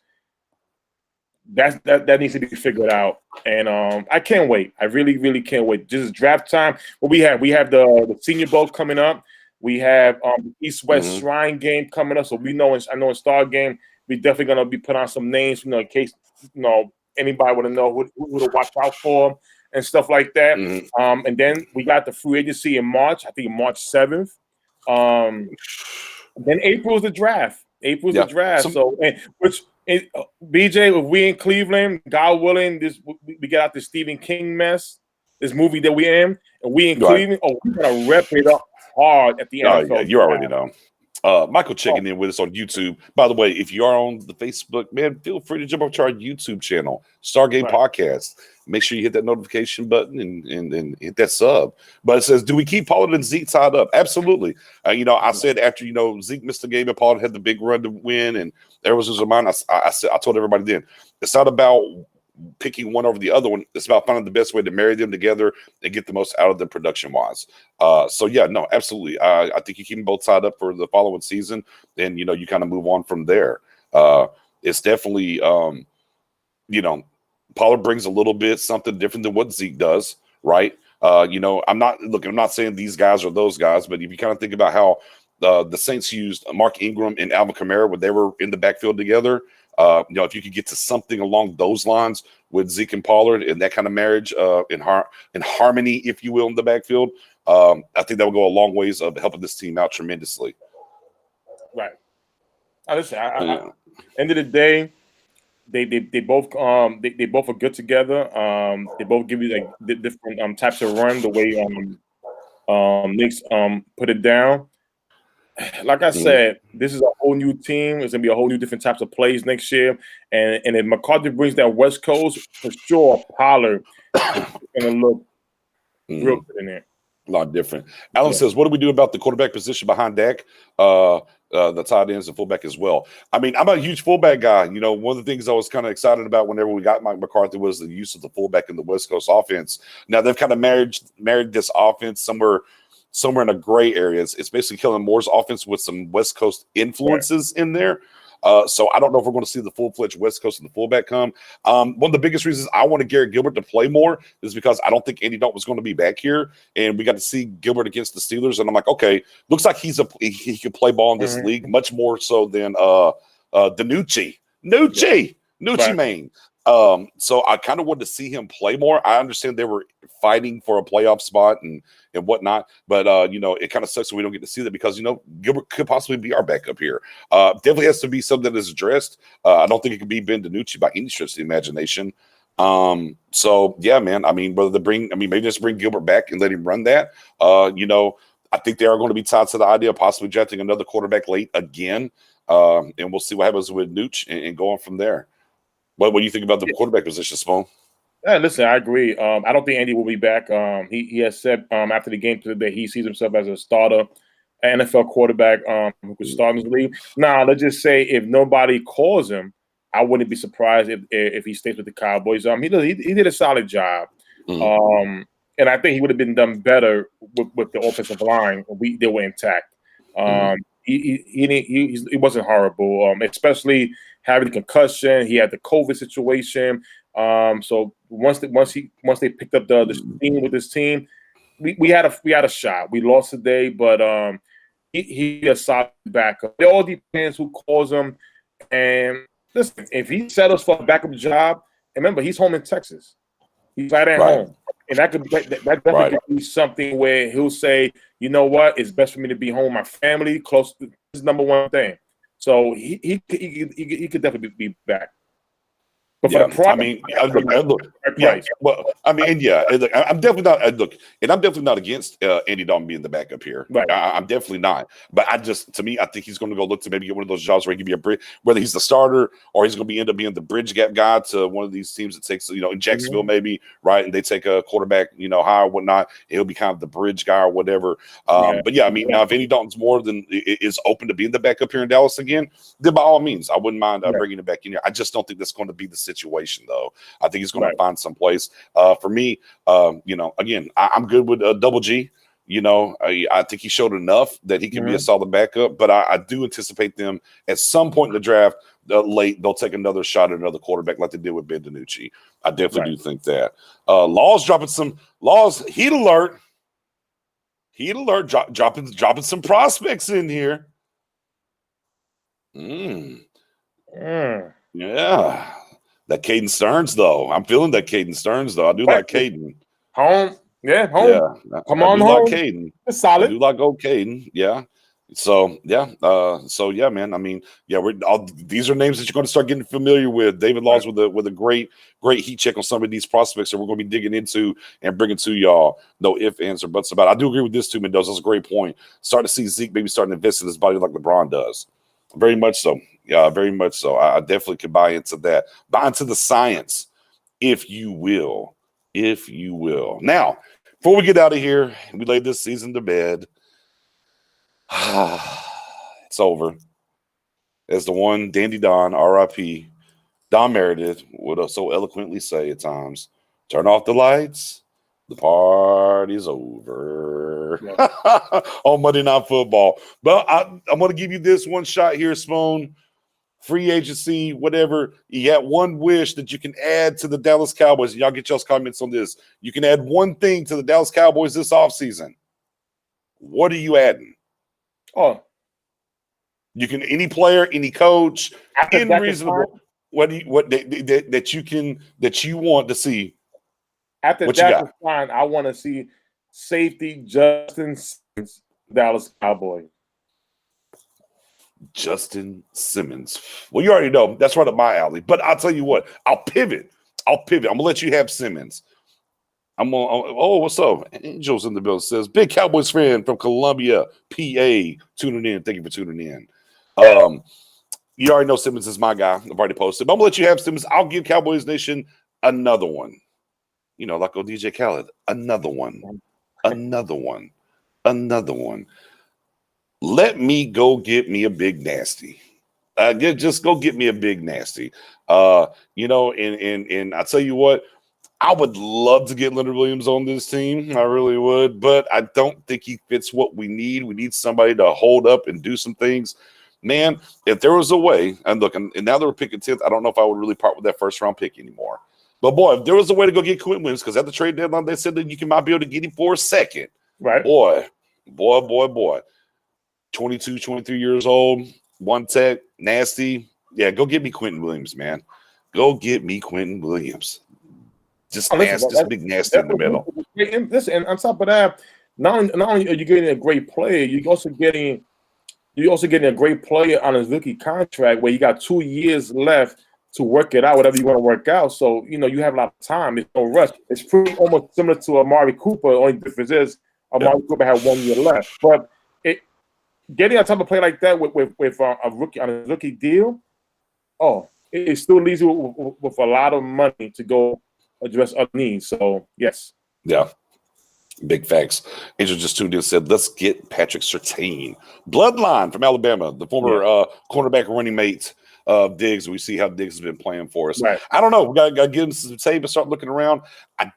that needs to be figured out. And I can't wait. I really, really can't wait. This is draft time. What we have the Senior Bowl coming up. We have East-West Shrine game coming up. So I know in Star game we're definitely gonna be putting on some names, in case anybody want to know who to watch out for and stuff like that. And then we got the free agency in March, I think March 7th. Then April is the draft. So, BJ, if we in Cleveland, God willing, we get out the Stephen King mess, this movie that we in, and we in Cleveland, we gotta rep it up hard at the NFL.
Yeah, you already know. Michael checking in with us on YouTube. By the way, if you are on the Facebook, man, feel free to jump over to our YouTube channel, Stargate Podcast. Make sure you hit that notification button and hit that sub. But it says, do we keep Pollard and Zeke tied up? Absolutely. I said after, Zeke missed the game and Pollard had the big run to win and there was his mind. I told everybody then, it's not about picking one over the other one. It's about finding the best way to marry them together and get the most out of them production-wise. So, yeah, no, absolutely. I think you keep them both tied up for the following season, and, you kind of move on from there. It's definitely, Pollard brings a little bit something different than what Zeke does, right? I'm not saying these guys are those guys, but if you kind of think about how the Saints used Mark Ingram and Alvin Kamara when they were in the backfield together, if you could get to something along those lines with Zeke and Pollard and that kind of marriage in harmony, if you will, in the backfield, I think that would go a long ways of helping this team out tremendously.
Right. Listen, end of the day, they both are good together. They both give you like different types of run. The way Knicks put it down. Like I said, this is a whole new team. It's gonna be a whole new different types of plays next year. And if McCarthy brings that West Coast, for sure, Pollard is gonna look real good in there.
A lot different. Alan says, what do we do about the quarterback position behind Dak? The tight ends and fullback as well. I mean, I'm a huge fullback guy. One of the things I was kind of excited about whenever we got Mike McCarthy was the use of the fullback in the West Coast offense. Now they've kind of married this offense somewhere in a gray area. It's basically Kellen Moore's offense with some West Coast influences in there. So I don't know if we're going to see the full-fledged West Coast and the fullback come. One of the biggest reasons I wanted Garrett Gilbert to play more is because I don't think Andy Dalton was going to be back here, and we got to see Gilbert against the Steelers, and I'm like, okay, looks like he can play ball in this league much more so than Nucci
Right.
Maine. So I kind of wanted to see him play more. I understand they were fighting for a playoff spot and whatnot, but it kind of sucks that we don't get to see that because Gilbert could possibly be our backup here. Definitely has to be something that is addressed. I don't think it could be Ben DiNucci by any stretch of the imagination. So yeah, man. I mean, maybe just bring Gilbert back and let him run that. I think they are going to be tied to the idea of possibly drafting another quarterback late again. And we'll see what happens with Nooch and going from there. What do you think about the quarterback position, Spoon?
Yeah, listen, I agree. I don't think Andy will be back. He has said after the game today that he sees himself as a starter, an NFL quarterback who could start in the league. Now, let's just say if nobody calls him, I wouldn't be surprised if he stays with the Cowboys. He did a solid job.
Mm-hmm.
And I think he would have been done better with the offensive line. They were intact. He wasn't horrible, especially having the concussion. He had the COVID situation. So once they picked up the steam with this team, we had a shot. We lost today, but he a solid backup. It all depends who calls him. And listen, if he settles for a backup job, remember he's home in Texas. He's right at home. And that definitely could be something where he'll say, you know what, it's best for me to be home, my family, close to this number one thing. So he could definitely be back. But for the
I'm definitely not. And I'm definitely not against Andy Dalton being the backup here.
Right.
I'm definitely not. But I think he's going to go look to maybe get one of those jobs where he can be a bridge, whether he's the starter or he's going to end up being the bridge gap guy to one of these teams that takes, in Jacksonville maybe, right? And they take a quarterback, high or whatnot. He'll be kind of the bridge guy or whatever. But yeah, I mean, now if Andy Dalton's more than is open to being the backup here in Dallas again, then by all means, I wouldn't mind bringing him back in here. I just don't think that's going to be the situation though. I think he's going to find some place. For me, again, I'm good with Double G. I think he showed enough that he can be a solid backup, but I do anticipate them at some point in the draft late, they'll take another shot at another quarterback like they did with Ben DiNucci. I definitely do think that. Laws dropping some heat alert, dropping some prospects in here. Yeah. That Caden Stearns, though. I'm feeling that Caden Stearns, though. I do like Caden.
Home. Yeah, home.
Yeah.
Come on, home.
Like Caden.
It's solid.
I do like old Caden. Yeah. So, yeah. Man. I mean, these are names that you're going to start getting familiar with. David Laws with a great heat check on some of these prospects that we're going to be digging into and bringing to y'all. No ifs, ands, or buts about it. I do agree with this too, Mendoza. That's a great point. Starting to see Zeke maybe starting to invest in his body like LeBron does. Very much so. Yeah, very much so. I definitely could buy into that. Buy into the science, if you will. If you will. Now, before we get out of here, we laid this season to bed. It's over. As the one Dandy Don, R.I.P., Don Meredith would so eloquently say at times, turn off the lights. The party's over on Monday Night Football. But I'm going to give you this one shot here, Spoon. Free agency, whatever. You got one wish that you can add to the Dallas Cowboys. Y'all get y'all's comments on this. You can add one thing to the Dallas Cowboys this offseason. What are you adding?
Oh.
You can any player, any coach, any reasonable. That you want to see.
After that fine, I want to see safety Justin Simmons, Dallas Cowboys.
Justin Simmons. Well, you already know that's right up my alley. But I'll tell you what, I'll pivot. I'm gonna let you have Simmons. What's up? Angels in the building says big Cowboys fan from Columbia, PA. Tuning in. Thank you for tuning in. You already know Simmons is my guy. I've already posted. But I'm gonna let you have Simmons. I'll give Cowboys Nation another one. Like old DJ Khaled. Another one. Let me go get me a big nasty. Just go get me a big nasty. And I tell you what, I would love to get Leonard Williams on this team. I really would, but I don't think he fits what we need. We need somebody to hold up and do some things. Man, if there was a way, and look, and now that we're picking 10th, I don't know if I would really part with that first round pick anymore. But boy, if there was a way to go get Quentin Williams, because at the trade deadline, they said that you might be able to get him for a second.
Right.
Boy. 22, 23 years old, one tech, nasty. Yeah, go get me Quentin Williams, man. Go get me Quentin Williams. Just
Listen,
just big nasty in the middle.
Listen, and on top of that, not only are you getting a great player, you're also getting a great player on his rookie contract where you got 2 years left to work it out, whatever you want to work out. So, you have a lot of time. It's no rush. It's pretty almost similar to Amari Cooper. The only difference is Amari Cooper had 1 year left. But getting a type of play like that with a rookie on a rookie deal, it still leaves you with a lot of money to go address other needs. So, yes.
Yeah. Big facts. Angel just tuned in and said, let's get Patrick Surtain. Bloodline from Alabama, the former cornerback running mate of Diggs. We see how Diggs has been playing for us.
Right.
I don't know. We got to get him some tape and start looking around. I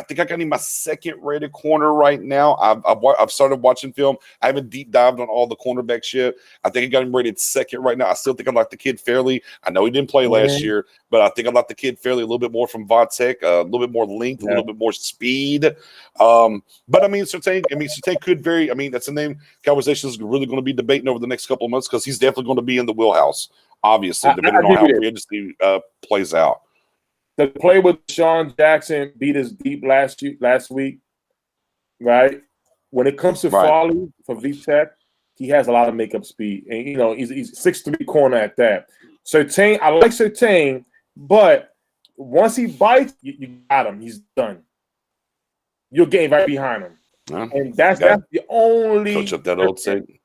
think I got him my second rated corner right now. I've started watching film. I haven't deep dived on all the cornerbacks yet. I think I got him rated second right now. I still think I like the kid fairly. I know he didn't play last year, but I think I like the kid fairly a little bit more from Vatek, a little bit more length, a little bit more speed. But I mean, Surtain could vary. I mean, that's a name Cowboys is really going to be debating over the next couple of months because he's definitely going to be in the wheelhouse, obviously, depending on how free agency plays out.
The play with Sean Jackson beat us deep last week, right? When it comes to Farley for VTech, he has a lot of makeup speed, and he's 6'3" corner at that. Surtain, I like Surtain, but once he bites, you got him. He's done. You're getting right behind him, and that's the only
coach up that old saying.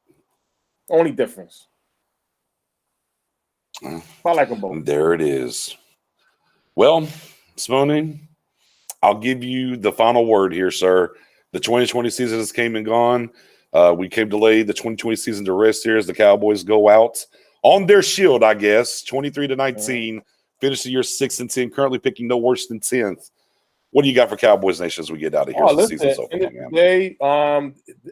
Only difference. I like them both.
There it is. Well, Spoony, I'll give you the final word here, sir. The 2020 season has came and gone. We came to lay the 2020 season to rest here as the Cowboys go out on their shield, I guess, 23-19, finish the year 6-10, currently picking no worse than 10th. What do you got for Cowboys Nation as we get out of here?
The season's over, today,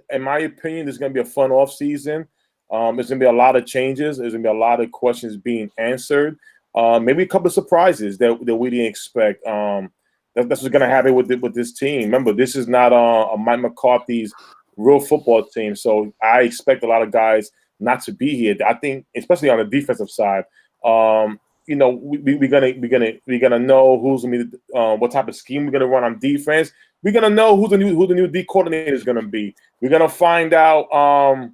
in my opinion, there's going to be a fun off season. There's going to be a lot of changes. There's going to be a lot of questions being answered. Maybe a couple of surprises that we didn't expect. That's what's going to happen with this team. Remember, this is not a Mike McCarthy's real football team, so I expect a lot of guys not to be here. I think, especially on the defensive side, we're gonna know who's gonna be what type of scheme we're gonna run on defense. We're gonna know who the new D coordinator is gonna be. We're gonna find out.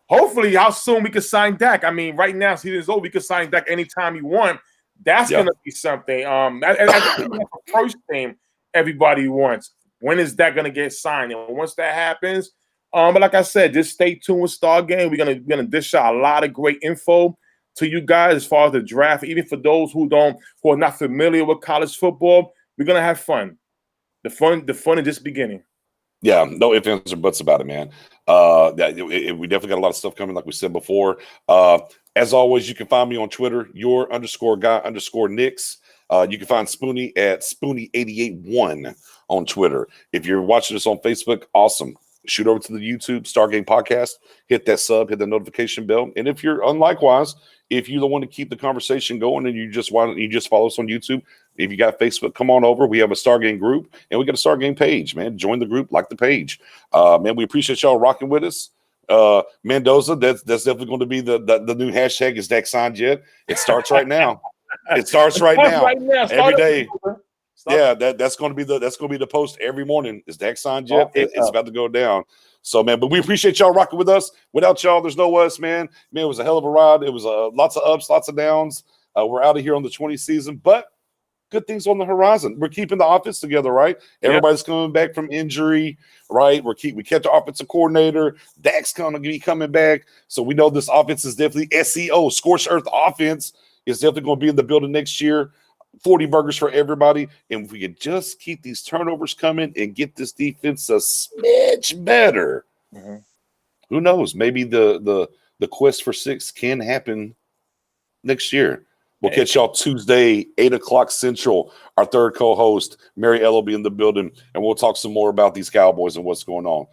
Hopefully, how soon we can sign Dak. I mean, right now, season's over. We can sign Dak anytime you want. That's going to be something. That's the first thing everybody wants. When is that going to get signed? And once that happens, but like I said, just stay tuned with Star Game. We're gonna dish out a lot of great info to you guys as far as the draft. Even for those who are not familiar with college football, we're gonna have fun. The fun is just beginning.
Yeah, no ifs, ands, or buts about it, man. We definitely got a lot of stuff coming, like we said before. As always, you can find me on Twitter, your_guy_Nix. You can find Spoonie at Spoonie881 on Twitter. If you're watching this on Facebook, awesome. Shoot over to the YouTube Star Game Podcast. Hit that sub, hit the notification bell. And if you're likewise, if you don't want to keep the conversation going and you just follow us on YouTube, if you got Facebook, come on over. We have a Star Game group and we got a Star Game page, man. Join the group, like the page. Man, we appreciate y'all rocking with us. Mendoza, that's definitely going to be the new hashtag. Is Dak signed yet? It starts right now. It starts right now. Every day. Yeah, that's going to be the post every morning. Is Dak signed yet? It's about to go down. So, man, but we appreciate y'all rocking with us. Without y'all, there's no us, man. Man, it was a hell of a ride. It was lots of ups, lots of downs. We're out of here on the 20 season, but good things on the horizon. We're keeping the offense together, right? Everybody's coming back from injury, right? We kept the offensive coordinator. Dak's going to be coming back. So we know this offense is definitely SEO, scorched earth offense is definitely going to be in the building next year. 40 burgers for everybody. And if we could just keep these turnovers coming and get this defense a smidge better, who knows? Maybe the quest for 6 can happen next year. We'll catch y'all Tuesday, 8 o'clock Central. Our third co-host, Mary Ella, will be in the building, and we'll talk some more about these Cowboys and what's going on.